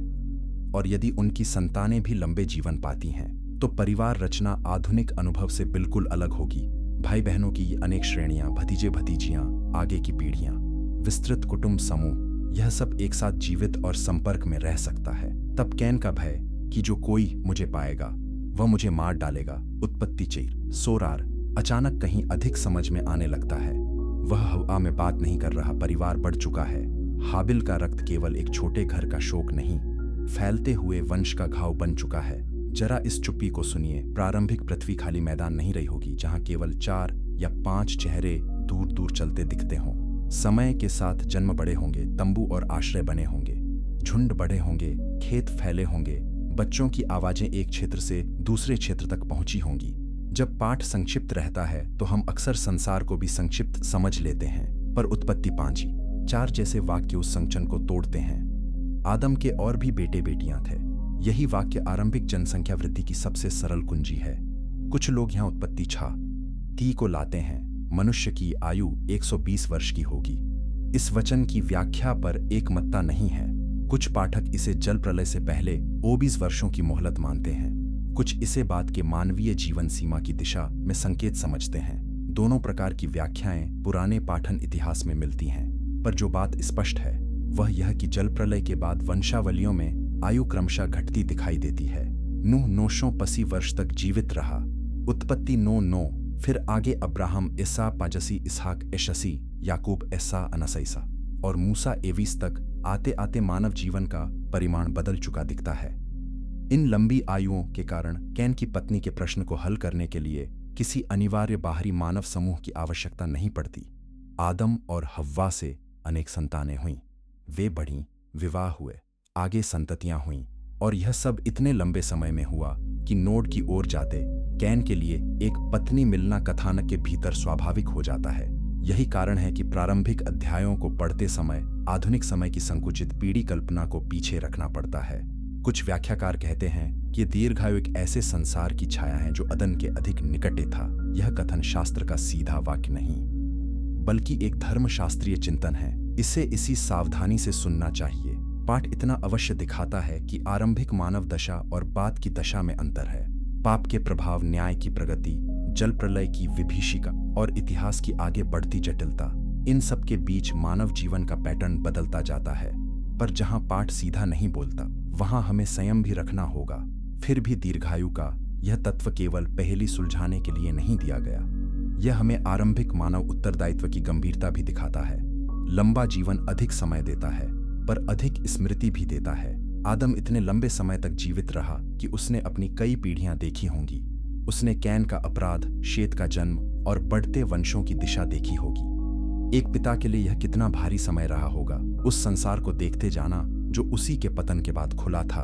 और यदि उनकी संतानें भी लंबे जीवन पाती हैं, तो परिवार रचना आधुनिक अनुभव से बिल्कुल अलग होगी। भाई बहनों की अनेक श्रेणियां, भतीजे भतीजियां, आगे की पीढ़ियां, विस्तृत कुटुंब समूह, यह सब एक साथ जीवित और संपर्क में रह सकता है। तब कैन का भय कि जो कोई मुझे पाएगा वह मुझे मार डालेगा, उत्पत्ति 4:4 अचानक कहीं अधिक समझ में आने लगता है। वह हवा में बात नहीं कर रहा, परिवार बढ़ चुका है। हाबिल का रक्त केवल एक छोटे घर का शोक नहीं, फैलते हुए वंश का घाव बन चुका है। जरा इस चुप्पी को सुनिए। प्रारंभिक पृथ्वी खाली मैदान नहीं रही होगी जहां केवल 4 या 5 चेहरे दूर दूर चलते दिखते हों। समय के साथ जन्म बड़े होंगे, तंबू और आश्रय बने होंगे, झुंड बड़े होंगे, खेत फैले होंगे, बच्चों की आवाजें एक क्षेत्र से दूसरे क्षेत्र तक पहुंची होंगी। जब पाठ संक्षिप्त रहता है तो हम अक्सर संसार को भी संक्षिप्त समझ लेते हैं, पर उत्पत्ति 5:4 जैसे वाक्य उस संचन को तोड़ते हैं। आदम के और भी बेटे बेटियां थे। यही वाक्य आरंभिक जनसंख्या वृद्धि की सबसे सरल कुंजी है। कुछ लोग यहां उत्पत्ति 6:3 को लाते हैं। मनुष्य की आयु 120 वर्ष की होगी। इस वचन की व्याख्या पर एकमतता नहीं है। कुछ पाठक इसे जल प्रलय से पहले 20 वर्षों की मोहलत मानते हैं, कुछ इसे बाद के मानवीय जीवन सीमा की दिशा में संकेत समझते हैं। दोनों प्रकार की व्याख्याएं पुराने पाठन इतिहास में मिलती हैं, पर जो बात स्पष्ट है वह यह कि जल प्रलय के बाद वंशावलियों में आयु क्रमशः घटती दिखाई देती है। नूह 980 वर्ष तक जीवित रहा। उत्पत्ति 9:9 फिर आगे अब्राहम इसा 85, इसहाक 86, याकूब ऐसा 89 और मूसा 21 तक आते आते मानव जीवन का परिमाण बदल चुका दिखता है। इन लंबी आयुओं के कारण कैन की पत्नी के प्रश्न को हल करने के लिए किसी अनिवार्य बाहरी मानव समूह की आवश्यकता नहीं पड़ती। आदम और हव्वा से अनेक संतानें हुईं, वे बढ़ीं, विवाह हुए, आगे संततियां हुईं, और यह सब इतने लंबे समय में हुआ कि नोड की ओर जाते कैन के लिए एक पत्नी मिलना कथानक के भीतर स्वाभाविक हो जाता है। यही कारण है कि प्रारंभिक अध्यायों को पढ़ते समय आधुनिक समय की संकुचित पीढ़ी कल्पना को पीछे रखना पड़ता है। कुछ व्याख्याकार कहते हैं कि दीर्घायु एक ऐसे संसार की छाया है जो अदन के अधिक निकटे था। यह कथन शास्त्र का सीधा वाक्य नहीं, बल्कि एक धर्मशास्त्रीय चिंतन है। इसे इसी सावधानी से सुनना चाहिए। पाठ इतना अवश्य दिखाता है कि आरंभिक मानव दशा और बाद की दशा में अंतर है। पाप के प्रभाव, न्याय की प्रगति, जल प्रलय की विभीषिका और इतिहास की आगे बढ़ती जटिलता, इन सब के बीच मानव जीवन का पैटर्न बदलता जाता है। पर जहां पाठ सीधा नहीं बोलता वहां हमें संयम भी रखना होगा। फिर भी दीर्घायु का यह तत्व केवल पहेली सुलझाने के लिए नहीं दिया गया, यह हमें आरंभिक मानव उत्तरदायित्व की गंभीरता भी दिखाता है। लंबा जीवन अधिक समय देता है, पर अधिक स्मृति भी देता है। आदम इतने लंबे समय तक जीवित रहा कि उसने अपनी कई पीढ़ियां देखी होंगी। उसने कैन का अपराध, शेत का जन्म और बढ़ते वंशों की दिशा देखी होगी। एक पिता के लिए यह कितना भारी समय रहा होगा, उस संसार को देखते जाना जो उसी के पतन के बाद खुला था।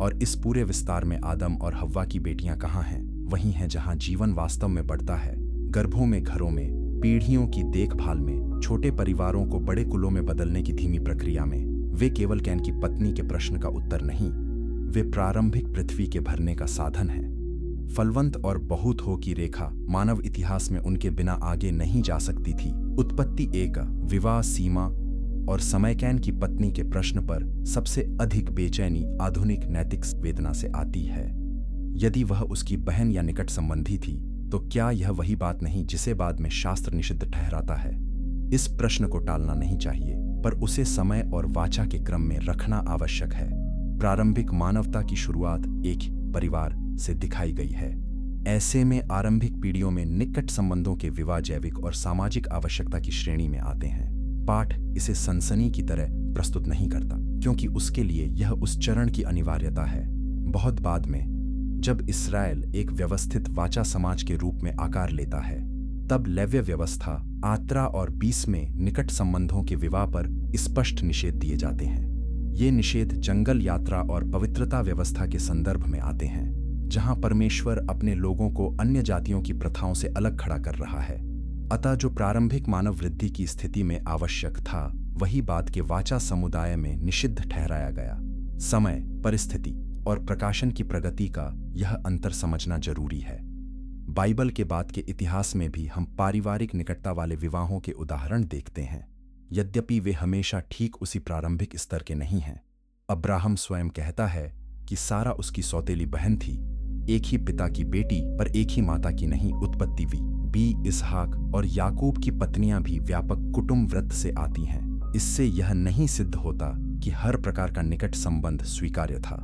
और इस पूरे विस्तार में आदम और हव्वा की बेटियां कहाँ हैं? वहीं हैं जहां जीवन वास्तव में बढ़ता है, गर्भों में, घरों में, पीढ़ियों की देखभाल में, छोटे परिवारों को बड़े कुलों में बदलने की धीमी प्रक्रिया में। वे केवल कैन की पत्नी के प्रश्न का उत्तर नहीं, वे प्रारंभिक पृथ्वी के भरने का साधन है। फलवंत और बहुत हो की रेखा मानव इतिहास में उनके बिना आगे नहीं जा सकती थी। उत्पत्ति 1 विवाह, सीमा और समय कैन की पत्नी के प्रश्न पर सबसे अधिक बेचैनी आधुनिक नैतिक वेदना से आती है। यदि वह उसकी बहन या निकट संबंधी थी तो क्या यह वही बात नहीं जिसे बाद में शास्त्र निषिद्ध ठहराता है? इस प्रश्न को टालना नहीं चाहिए, पर उसे समय और वाचा के क्रम में रखना आवश्यक है। प्रारंभिक मानवता की शुरुआत एक परिवार से दिखाई गई है। ऐसे में आरंभिक पीढ़ियों में निकट संबंधों के विवाह जैविक और सामाजिक आवश्यकता की श्रेणी में आते हैं। पाठ इसे सनसनी की तरह प्रस्तुत नहीं करता, क्योंकि उसके लिए यह उस चरण की अनिवार्यता है। बहुत बाद में, जब इस्राएल एक व्यवस्थित वाचा समाज के रूप में आकार लेता है, तब लेव्य व्यवस्था, आत्रा और 20 में निकट संबंधों के विवाह पर स्पष्ट निषेध दिए जाते हैं। ये निषेध जंगल यात्रा और पवित्रता व्यवस्था के संदर्भ में आते हैं, जहां परमेश्वर अपने लोगों को अन्य जातियों की प्रथाओं से अलग खड़ा कर रहा है। अतः जो प्रारंभिक मानव वृद्धि की स्थिति में आवश्यक था, वही बाद के वाचा समुदाय में निषिद्ध ठहराया गया। समय, परिस्थिति और प्रकाशन की प्रगति का यह अंतर समझना जरूरी है। बाइबल के बाद के इतिहास में भी हम पारिवारिक निकटता वाले विवाहों के उदाहरण देखते हैं। यद्यपि वे हमेशा ठीक उसी प्रारंभिक स्तर के नहीं हैं। अब्राहम स्वयं कहता है कि सारा उसकी सौतेली बहन थी, एक ही पिता की बेटी पर एक ही माता की नहीं उत्पत्ति हुई। इसहाक और याकूब की पत्नियां भी व्यापक कुटुंब व्रत से आती हैं। इससे यह नहीं सिद्ध होता कि हर प्रकार का निकट संबंध स्वीकार्य था,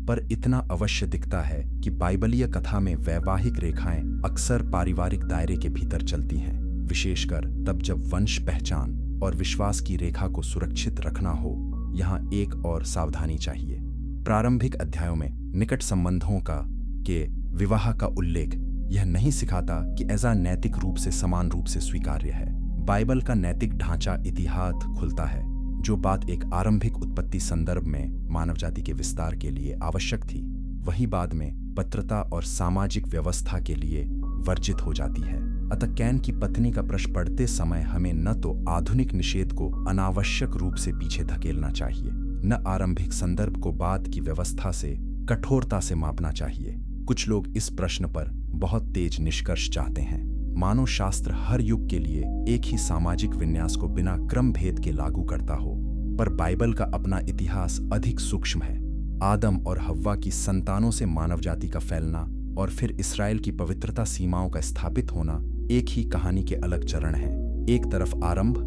पर इतना अवश्य दिखता है कि बाइबलीय कथा में वैवाहिक रेखाएं अक्सर पारिवारिक दायरे के भीतर चलती हैं, विशेषकर तब जब वंश पहचान और विश्वास की रेखा को सुरक्षित रखना हो। यहाँ एक और सावधानी चाहिए। प्रारंभिक अध्यायों में निकट संबंधों के विवाह का उल्लेख यह नहीं सिखाता कि ऐसा नैतिक रूप से समान रूप से स्वीकार्य है। बाइबल का नैतिक ढांचा इतिहास खुलता है, जो बात एक आरंभिक उत्पत्ति संदर्भ में मानव जाति के विस्तार के लिए आवश्यक थी, वही बाद में पत्रता और सामाजिक व्यवस्था के लिए वर्जित हो जाती है। अतः कैन की पत्नी का प्रश्न पढ़ते समय हमें न तो आधुनिक निषेध को अनावश्यक रूप से पीछे धकेलना चाहिए, न आरंभिक संदर्भ को बाद की व्यवस्था से कठोरता से मापना चाहिए। कुछ लोग इस प्रश्न पर बहुत तेज निष्कर्ष चाहते हैं, मानो शास्त्र हर युग के लिए एक ही सामाजिक विन्यास को बिना क्रम भेद के लागू करता हो, पर बाइबल का अपना इतिहास अधिक सूक्ष्म है। आदम और हव्वा की संतानों से मानव जाति का फैलना और फिर इस्राएल की पवित्रता सीमाओं का स्थापित होना एक ही कहानी के अलग चरण हैं। एक तरफ आरंभ,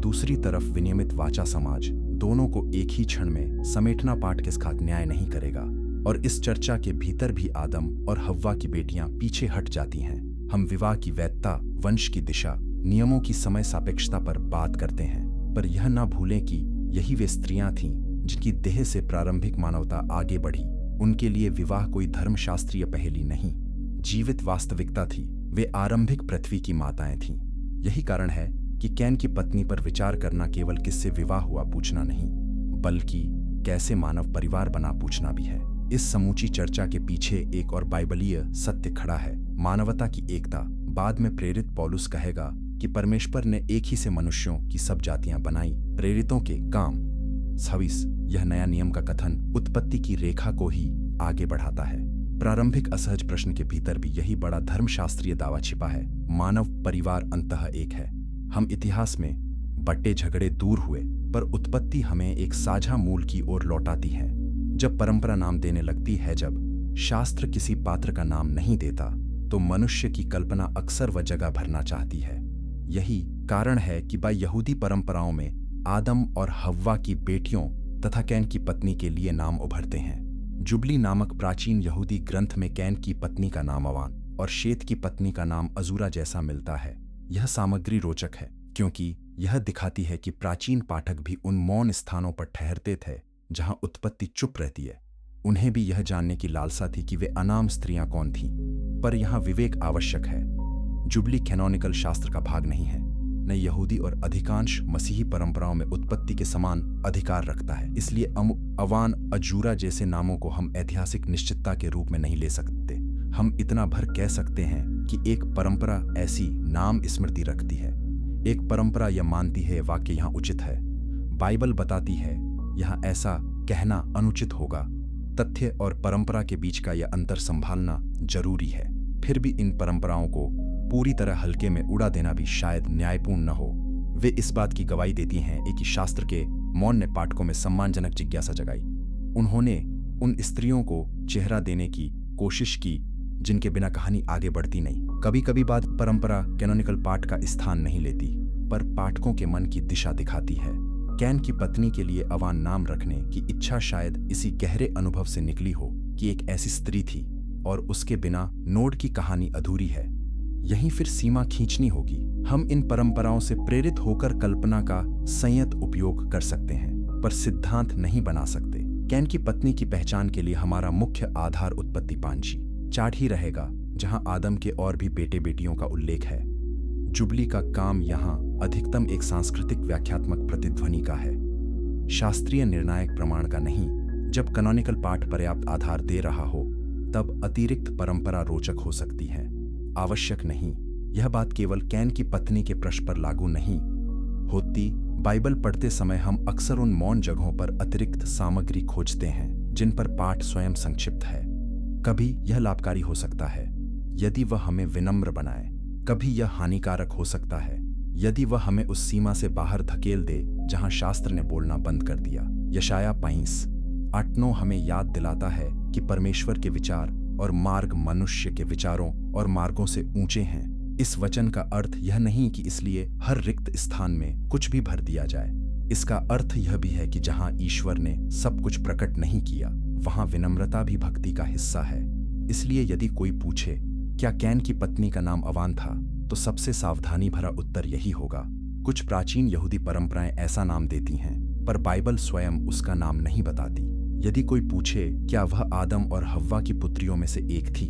दूसरी तरफ विनियमित वाचा समाज, दोनों को एक ही क्षण में समेटना पाठ के साथ न्याय नहीं करेगा, और इस चर्चा के भीतर भी आदम और हव्वा की बेटियां पीछे हट जाती हैं। हम विवाह की वैधता, वंश की दिशा, नियमों की समय सापेक्षता पर बात करते हैं, पर यह ना भूलें कि यही वे स्त्रियां थीं जिनकी देह से प्रारंभिक मानवता आगे बढ़ी। उनके लिए विवाह कोई धर्मशास्त्रीय पहेली नहीं, जीवित वास्तविकता थी। वे आरंभिक पृथ्वी की माताएं थीं। यही कारण है कि कैन की पत्नी पर विचार करना केवल किससे विवाह हुआ पूछना नहीं, बल्कि कैसे मानव परिवार बना पूछना भी है। इस समूची चर्चा के पीछे एक और बाइबलीय सत्य खड़ा है, मानवता की एकता। बाद में प्रेरित पौलुस कहेगा कि परमेश्वर ने एक ही से मनुष्यों की सब जातियां बनाई। प्रेरितों के काम 26 यह नया नियम का कथन उत्पत्ति की रेखा को ही आगे बढ़ाता है। प्रारंभिक असहज प्रश्न के भीतर भी यही बड़ा धर्मशास्त्रीय दावा छिपा है, मानव परिवार अंततः एक है। हम इतिहास में बट्टे झगड़े दूर हुए, पर उत्पत्ति हमें एक साझा मूल की ओर लौटाती है। जब परंपरा नाम देने लगती है, जब शास्त्र किसी पात्र का नाम नहीं देता, तो मनुष्य की कल्पना अक्सर वह जगह भरना चाहती है। यही कारण है कि यहूदी परंपराओं में आदम और हव्वा की बेटियों तथा कैन की पत्नी के लिए नाम उभरते हैं। जुबली नामक प्राचीन यहूदी ग्रंथ में कैन की पत्नी का नाम अवान और शेत की पत्नी का नाम अजूरा जैसा मिलता है। यह सामग्री रोचक है, क्योंकि यह दिखाती है कि प्राचीन पाठक भी उन मौन स्थानों पर ठहरते थे जहां उत्पत्ति चुप रहती है। उन्हें भी यह जानने की लालसा थी कि वे अनाम स्त्रियां कौन थीं, पर यहाँ विवेक आवश्यक है। जुबली कैनोनिकल शास्त्र का भाग नहीं है, न यहूदी और अधिकांश मसीही परंपराओं में उत्पत्ति के समान अधिकार रखता है। इसलिए अवान, अजूरा जैसे नामों को हम ऐतिहासिक निश्चितता के रूप में नहीं ले सकते। हम इतना भर कह सकते हैं कि एक परंपरा ऐसी नाम स्मृति रखती है। एक परंपरा यह मानती है वाक्य यहाँ उचित है। बाइबल बताती है यहाँ ऐसा कहना अनुचित होगा। तथ्य और परंपरा के बीच का यह अंतर संभालना जरूरी है। फिर भी इन परंपराओं को पूरी तरह हल्के में उड़ा देना भी शायद न्यायपूर्ण न हो। वे इस बात की गवाही देती हैं कि शास्त्र के मौन ने पाठकों में सम्मानजनक जिज्ञासा जगाई। उन्होंने उन स्त्रियों को चेहरा देने की कोशिश की जिनके बिना कहानी आगे बढ़ती नहीं। कभी कभी बात परंपरा कैनोनिकल पाठ का स्थान नहीं लेती, पर पाठकों के मन की दिशा दिखाती है। कैन की पत्नी के लिए अवान नाम रखने की इच्छा शायद इसी गहरे अनुभव से निकली हो कि एक ऐसी स्त्री थी और उसके बिना नोड की कहानी अधूरी है। यहीं फिर सीमा खींचनी होगी। हम इन परंपराओं से प्रेरित होकर कल्पना का संयत उपयोग कर सकते हैं, पर सिद्धांत नहीं बना सकते। कैन की पत्नी की पहचान के लिए हमारा मुख्य आधार उत्पत्ति 5 ही रहेगा, जहां आदम के और भी बेटे बेटियों का उल्लेख है। जुबली का काम यहाँ अधिकतम एक सांस्कृतिक व्याख्यात्मक प्रतिध्वनि का है, शास्त्रीय निर्णायक प्रमाण का नहीं। जब कैनोनिकल पाठ पर्याप्त आधार दे रहा हो, तब अतिरिक्त परंपरा रोचक हो सकती है, आवश्यक नहीं। यह बात केवल कैन की पत्नी के प्रश्न पर लागू नहीं होती। बाइबल पढ़ते समय हम अक्सर उन मौन जगहों पर अतिरिक्त सामग्री खोजते हैं जिन पर पाठ स्वयं संक्षिप्त है। कभी यह लाभकारी हो सकता है यदि वह हमें विनम्र बनाए, कभी यह हानिकारक हो सकता है यदि वह हमें उस सीमा से बाहर धकेल दे जहां शास्त्र ने बोलना बंद कर दिया। यशाया 25:8-9 हमें याद दिलाता है कि परमेश्वर के विचार और मार्ग मनुष्य के विचारों और मार्गों से ऊंचे हैं। इस वचन का अर्थ यह नहीं कि इसलिए हर रिक्त स्थान में कुछ भी भर दिया जाए। इसका अर्थ यह भी है कि जहां ईश्वर ने सब कुछ प्रकट नहीं किया, वहां विनम्रता भी भक्ति का हिस्सा है। इसलिए यदि कोई पूछे क्या कैन की पत्नी का नाम अवान था, तो सबसे सावधानी भरा उत्तर यही होगा। कुछ प्राचीन यहूदी परंपराएं ऐसा नाम देती हैं, पर बाइबल स्वयं उसका नाम नहीं बताती। यदि कोई पूछे क्या वह आदम और हव्वा की पुत्रियों में से एक थी,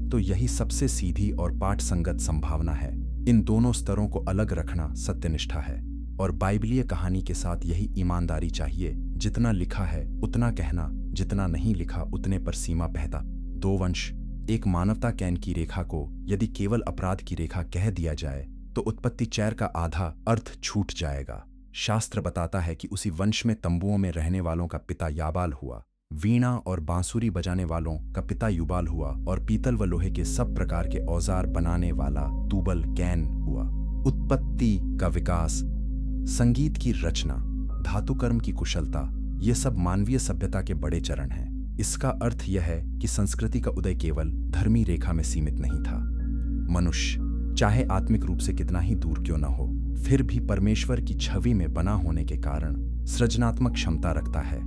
तो यही सबसे सीधी और पाठ संगत संभावना है। इन दोनों स्तरों को अलग रखना सत्यनिष्ठा है, और बाइबलीय कहानी के साथ यही ईमानदारी चाहिए। जितना लिखा है उतना कहना, जितना नहीं लिखा उतने पर सीमा बहता। 2 वंश एक मानवता कैन की रेखा को यदि केवल अपराध की रेखा कह दिया जाए तो उत्पत्ति 4 का आधा अर्थ छूट जाएगा। शास्त्र बताता है कि उसी वंश में तंबुओं में रहने वालों का पिता याबाल हुआ, वीणा और बांसुरी बजाने वालों का पिता युबाल हुआ, और पीतल व लोहे के सब प्रकार के औजार बनाने वाला तूबल कैन हुआ। उत्पत्ति का विकास, संगीत की रचना, धातुकर्म की कुशलता, ये सब मानवीय सभ्यता के बड़े चरण हैं। इसका अर्थ यह है कि संस्कृति का उदय केवल धर्मी रेखा में सीमित नहीं था। मनुष्य चाहे आत्मिक रूप से कितना ही दूर क्यों न हो, फिर भी परमेश्वर की छवि में बना होने के कारण सृजनात्मक क्षमता रखता है।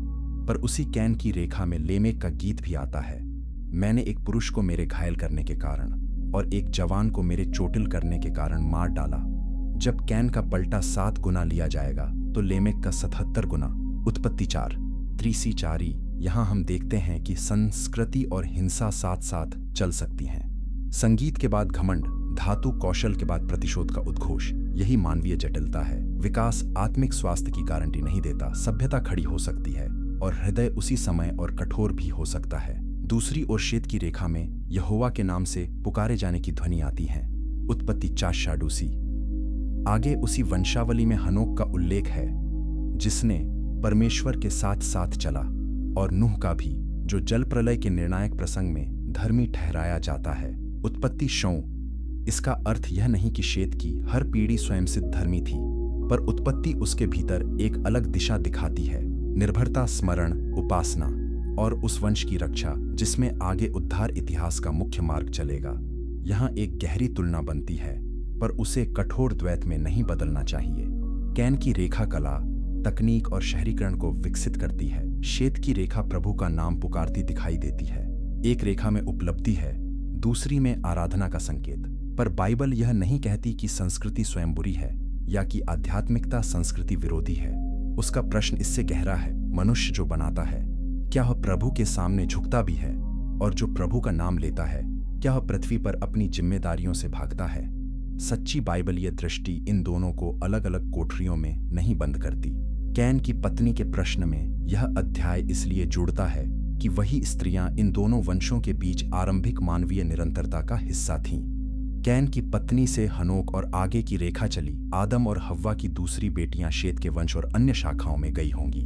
पर उसी कैन की रेखा में लेमेक का गीत भी आता है। मैंने एक पुरुष को मेरे घायल करने के कारण और एक जवान को मेरे चोटिल करने के कारण मार डाला। जब कैन का पलटा 7 गुना लिया जाएगा तो लेमेक का 77 गुना। उत्पत्ति 4:3-4। यहाँ हम देखते हैं कि संस्कृति और हिंसा साथ साथ चल सकती हैं। संगीत के बाद घमंड, धातु कौशल के बाद प्रतिशोध का उद्घोष, यही मानवीय जटिलता है। विकास आत्मिक स्वास्थ्य की गारंटी नहीं देता। सभ्यता खड़ी हो सकती है और हृदय उसी समय और कठोर भी हो सकता है। दूसरी ओर शेत की रेखा में यहोवा के नाम से पुकारे जाने की ध्वनि आती है। उत्पत्ति 4:6। आगे उसी वंशावली में हनोक का उल्लेख है, जिसने परमेश्वर के साथ साथ चला, और नूह का भी, जो जल प्रलय के निर्णायक प्रसंग में धर्मी ठहराया जाता है। उत्पत्ति 6। इसका अर्थ यह नहीं कि शेत की हर पीढ़ी स्वयं सिद्ध धर्मी थी, पर उत्पत्ति उसके भीतर एक अलग दिशा दिखाती है। निर्भरता, स्मरण, उपासना और उस वंश की रक्षा जिसमें आगे उद्धार इतिहास का मुख्य मार्ग चलेगा। यहाँ एक गहरी तुलना बनती है, पर उसे कठोर द्वैत में नहीं बदलना चाहिए। कैन की रेखा कला, तकनीक और शहरीकरण को विकसित करती है। शेत की रेखा प्रभु का नाम पुकारती दिखाई देती है। एक रेखा में उपलब्धि है, दूसरी में आराधना का संकेत। पर बाइबल यह नहीं कहती कि संस्कृति स्वयं बुरी है या कि आध्यात्मिकता संस्कृति विरोधी है। उसका प्रश्न इससे गहरा है, मनुष्य जो बनाता है, क्या वह प्रभु के सामने झुकता भी है? और जो प्रभु का नाम लेता है, क्या वह पृथ्वी पर अपनी जिम्मेदारियों से भागता है? सच्ची बाइबलीय दृष्टि इन दोनों को अलग अलग कोठरियों में नहीं बंद करती। कैन की पत्नी के प्रश्न में यह अध्याय इसलिए जुड़ता है कि वही स्त्रियां इन दोनों वंशों के बीच आरंभिक मानवीय निरंतरता का हिस्सा थीं। कैन की पत्नी से हनोक और आगे की रेखा चली, आदम और हव्वा की दूसरी बेटियां शेत के वंश और अन्य शाखाओं में गई होंगी।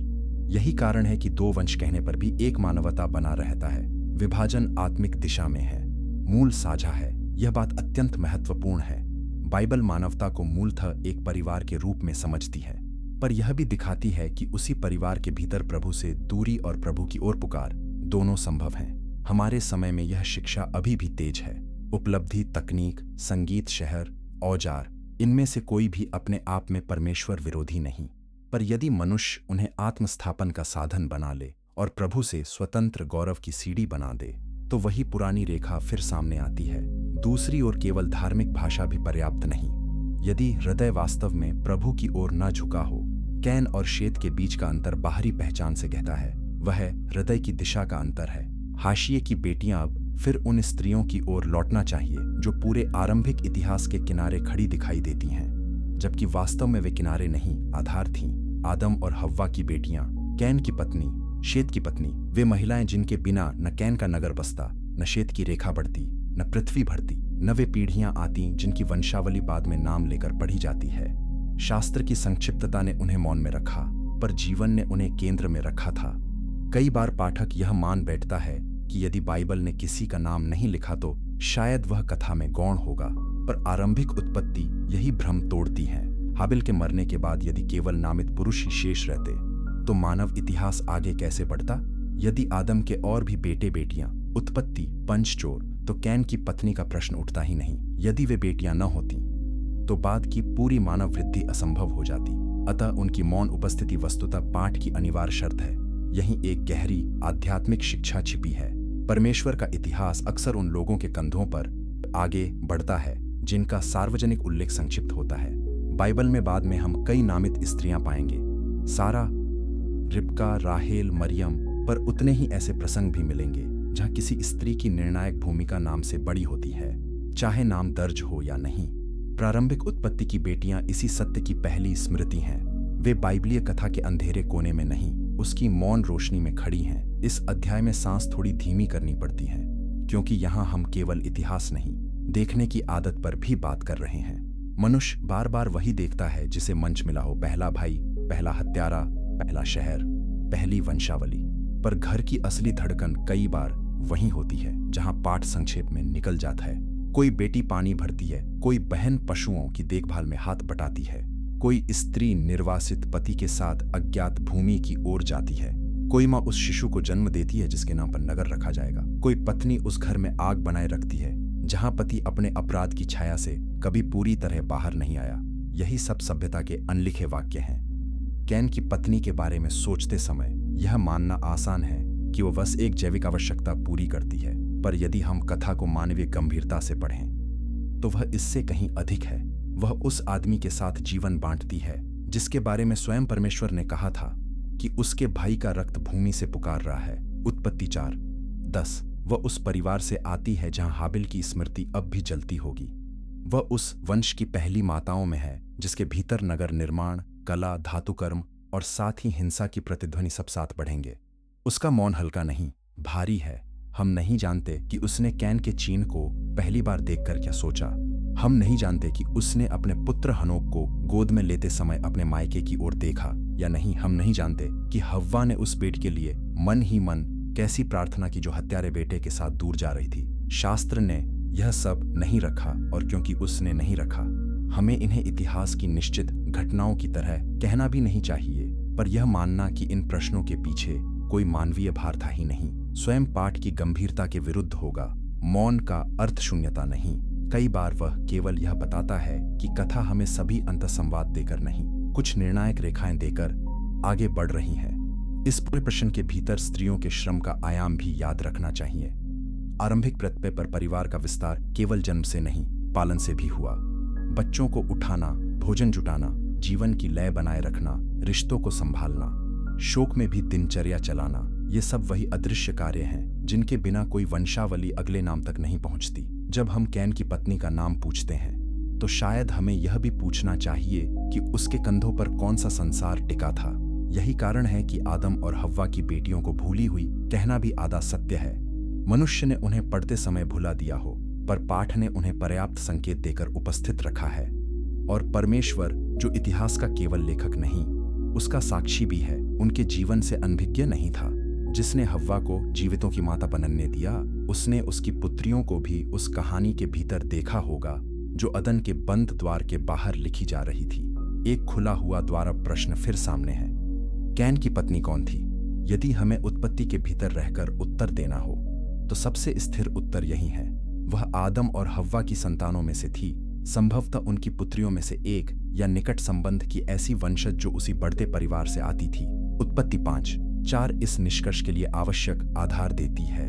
यही कारण है कि 2 वंश कहने पर भी एक मानवता बना रहता है। विभाजन आत्मिक दिशा में है, मूल साझा है। यह बात अत्यंत महत्वपूर्ण है। बाइबल मानवता को मूलतः एक परिवार के रूप में समझती है, पर यह भी दिखाती है कि उसी परिवार के भीतर प्रभु से दूरी और प्रभु की ओर पुकार दोनों संभव हैं। हमारे समय में यह शिक्षा अभी भी तेज है। उपलब्धि, तकनीक, संगीत, शहर, औजार, इनमें से कोई भी अपने आप में परमेश्वर विरोधी नहीं। पर यदि मनुष्य उन्हें आत्मस्थापन का साधन बना ले और प्रभु से स्वतंत्र गौरव की सीढ़ी बना दे, तो वही पुरानी रेखा फिर सामने आती है। दूसरी ओर केवल धार्मिक भाषा भी पर्याप्त नहीं। यदि हृदय वास्तव में प्रभु की ओर न झुका हो, कैन और शेत के बीच का अंतर बाहरी पहचान से कहता है, वह हृदय की दिशा का अंतर है। हाशिए की बेटियां अब फिर उन स्त्रियों की ओर लौटना चाहिए जो पूरे आरंभिक इतिहास के किनारे खड़ी दिखाई देती हैं, जबकि वास्तव में वे किनारे नहीं, आधार थीं। आदम और हव्वा की बेटियां, कैन की पत्नी, शेत की पत्नी, वे महिलाएं जिनके बिना न कैन का नगर बसता, न शेत की रेखा बढ़ती, न पृथ्वी भरती, न वे पीढ़ियां आती जिनकी वंशावली बाद में नाम लेकर पढ़ी जाती है। शास्त्र की संक्षिप्तता ने उन्हें मौन में रखा, पर जीवन ने उन्हें केंद्र में रखा था। कई बार पाठक यह मान बैठता है कि यदि बाइबल ने किसी का नाम नहीं लिखा तो शायद वह कथा में गौण होगा, पर आरंभिक उत्पत्ति यही भ्रम तोड़ती है। हाबिल के मरने के बाद यदि केवल नामित पुरुष ही शेष रहते तो मानव इतिहास आगे कैसे बढ़ता? यदि आदम के और भी बेटे बेटियां, उत्पत्ति, पंचचोर, तो कैन की पत्नी का प्रश्न उठता ही नहीं। यदि वे बेटियां न होती तो बाद की पूरी मानव वृद्धि असंभव हो जाती। अतः उनकी मौन उपस्थिति वस्तुतः पाठ की अनिवार्य शर्त है। यहीं एक गहरी आध्यात्मिक शिक्षा छिपी है। परमेश्वर का इतिहास अक्सर उन लोगों के कंधों पर आगे बढ़ता है जिनका सार्वजनिक उल्लेख संक्षिप्त होता है। बाइबल में बाद में हम कई नामित स्त्रियां पाएंगे, सारा, रिबका, राहेल, मरियम, पर उतने ही ऐसे प्रसंग भी मिलेंगे जहां किसी स्त्री की निर्णायक भूमिका नाम से बड़ी होती है, चाहे नाम दर्ज हो या नहीं। प्रारंभिक उत्पत्ति की बेटियां इसी सत्य की पहली स्मृति हैं। वे बाइबलीय कथा के अंधेरे कोने में नहीं, उसकी मौन रोशनी में खड़ी हैं। इस अध्याय में सांस थोड़ी धीमी करनी पड़ती है, क्योंकि यहाँ हम केवल इतिहास नहीं, देखने की आदत पर भी बात कर रहे हैं। मनुष्य बार बार वही देखता है जिसे मंच मिला हो, पहला भाई, पहला हत्यारा, पहला शहर, पहली वंशावली। पर घर की असली धड़कन कई बार वहीं होती है जहां पाठ संक्षेप में निकल जाता है। कोई बेटी पानी भरती है, कोई बहन पशुओं की देखभाल में हाथ बटाती है, कोई स्त्री निर्वासित पति के साथ अज्ञात भूमि की ओर जाती है, कोई माँ उस शिशु को जन्म देती है जिसके नाम पर नगर रखा जाएगा, कोई पत्नी उस घर में आग बनाए रखती है जहां पति अपने अपराध की छाया से कभी पूरी तरह बाहर नहीं आया। यही सब सभ्यता के अनलिखे वाक्य हैं। कैन की पत्नी के बारे में सोचते समय यह मानना आसान है कि वह बस एक जैविक आवश्यकता पूरी करती है, पर यदि हम कथा को मानवीय गंभीरता से पढ़ें तो वह इससे कहीं अधिक है। वह उस आदमी के साथ जीवन बांटती है जिसके बारे में स्वयं परमेश्वर ने कहा था कि उसके भाई का रक्त भूमि से पुकार रहा है। उत्पत्ति 4:10। वह उस परिवार से आती है जहां हाबिल की स्मृति अब भी जलती होगी। वह उस वंश की पहली माताओं में है जिसके भीतर नगर निर्माण, कला, धातुकर्म और साथ ही हिंसा की प्रतिध्वनि सब साथ बढ़ेंगे। उसका मौन हल्का नहीं, भारी है। हम नहीं जानते कि उसने कैन के चीन को पहली बार देखकर क्या सोचा। हम नहीं जानते कि उसने अपने पुत्र हनोक को गोद में लेते समय अपने मायके की ओर देखा या नहीं। हम नहीं जानते कि हव्वा ने उस पेट के लिए मन ही मन कैसी प्रार्थना की जो हत्यारे बेटे के साथ दूर जा रही थी। शास्त्र ने यह सब नहीं रखा, और क्योंकि उसने नहीं रखा, हमें इन्हें इतिहास की निश्चित घटनाओं की तरह कहना भी नहीं चाहिए, पर यह मानना कि इन प्रश्नों के पीछे कोई मानवीय भार था ही नहीं, स्वयं पाठ की गंभीरता के विरुद्ध होगा। मौन का अर्थ शून्यता नहीं, कई बार वह केवल यह बताता है कि कथा हमें सभी अंतःसंवाद देकर नहीं, कुछ निर्णायक रेखाएं देकर आगे बढ़ रही है। इस पूरे प्रश्न के भीतर स्त्रियों के श्रम का आयाम भी याद रखना चाहिए। आरंभिक प्रत्यय पर परिवार का विस्तार केवल जन्म से नहीं, पालन से भी हुआ। बच्चों को उठाना, भोजन जुटाना, जीवन की लय बनाए रखना, रिश्तों को संभालना, शोक में भी दिनचर्या चलाना, ये सब वही अदृश्य कार्य हैं जिनके बिना कोई वंशावली अगले नाम तक नहीं पहुंचती। जब हम कैन की पत्नी का नाम पूछते हैं तो शायद हमें यह भी पूछना चाहिए कि उसके कंधों पर कौन सा संसार टिका था। यही कारण है कि आदम और हव्वा की बेटियों को भूली हुई कहना भी आधा सत्य है। मनुष्य ने उन्हें पढ़ते समय भुला दिया हो, पर पाठ ने उन्हें पर्याप्त संकेत देकर उपस्थित रखा है। और परमेश्वर, जो इतिहास का केवल लेखक नहीं, उसका साक्षी भी है, उनके जीवन से अनभिज्ञ नहीं था। जिसने हव्वा को जीवितों की माता बनने दिया, उसने उसकी पुत्रियों को भी उस कहानी के भीतर देखा होगा जो अदन के बंद द्वार के बाहर लिखी जा रही थी। एक खुला हुआ द्वार। अब प्रश्न फिर सामने है, कैन की पत्नी कौन थी? यदि हमें उत्पत्ति के भीतर रहकर उत्तर देना हो तो सबसे स्थिर उत्तर यही है, वह आदम और हव्वा की संतानों में से थी, संभवतः उनकी पुत्रियों में से एक या निकट संबंध की ऐसी वंशज जो उसी बढ़ते परिवार से आती थी। उत्पत्ति 5:4 इस निष्कर्ष के लिए आवश्यक आधार देती है।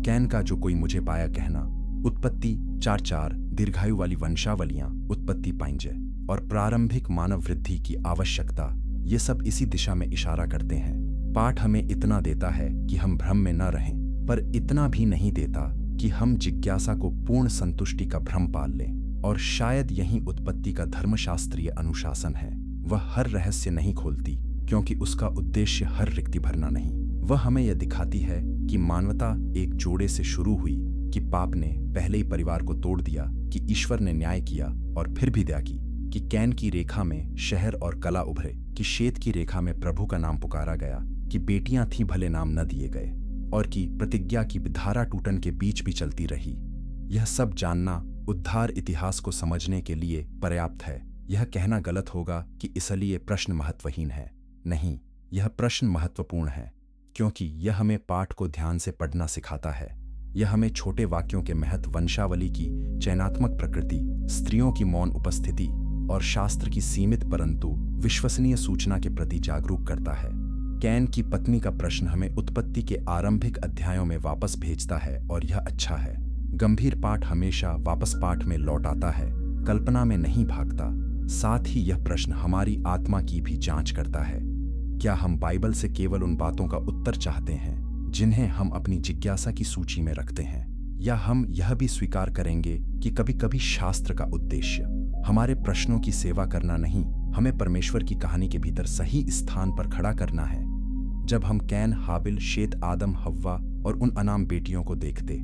कैन का जो कोई मुझे पाया कहना, उत्पत्ति 4:4 दीर्घायु वाली वंशावलियां, उत्पत्ति 5 और प्रारंभिक मानव वृद्धि की आवश्यकता, ये सब इसी दिशा में इशारा करते हैं। पाठ हमें इतना देता है कि हम भ्रम में न रहें, पर इतना भी नहीं देता कि हम जिज्ञासा को पूर्ण संतुष्टि का भ्रम पाल लें। और शायद यही उत्पत्ति का धर्मशास्त्रीय अनुशासन है। वह हर रहस्य नहीं खोलती, क्योंकि उसका उद्देश्य हर रिक्ति भरना नहीं। वह हमें यह दिखाती है कि मानवता एक जोड़े से शुरू हुई, कि पाप ने पहले ही परिवार को तोड़ दिया, कि ईश्वर ने न्याय किया और फिर भी दया की, कि कैन की रेखा में शहर और कला उभरे, कि शेत की रेखा में प्रभु का नाम पुकारा गया, कि बेटियां थीं भले नाम न दिए गए, और कि प्रतिज्ञा की धारा टूटन के बीच भी चलती रही। यह सब जानना उद्धार इतिहास को समझने के लिए पर्याप्त है। यह कहना गलत होगा कि इसलिए प्रश्न महत्वहीन है। नहीं, यह प्रश्न महत्वपूर्ण है क्योंकि यह हमें पाठ को ध्यान से पढ़ना सिखाता है। यह हमें छोटे वाक्यों के महत्व, वंशावली की चयनात्मक प्रकृति, स्त्रियों की मौन उपस्थिति और शास्त्र की सीमित परंतु विश्वसनीय सूचना के प्रति जागरूक करता है। कैन की पत्नी का प्रश्न हमें उत्पत्ति के आरंभिक अध्यायों में वापस भेजता है और यह अच्छा है। गंभीर पाठ हमेशा वापस पाठ में लौट आता है, कल्पना में नहीं भागता। साथ ही यह प्रश्न हमारी आत्मा की भी जांच करता है। क्या हम बाइबल से केवल उन बातों का उत्तर चाहते हैं जिन्हें हम अपनी जिज्ञासा की सूची में रखते हैं, या हम यह भी स्वीकार करेंगे कि कभी-कभी शास्त्र का उद्देश्य हमारे प्रश्नों की सेवा करना नहीं, हमें परमेश्वर की कहानी के भीतर सही स्थान पर खड़ा करना है। जब हम कैन, हाबिल, शेत, आदम, हव्वा और उन अनाम बेटियों को देखते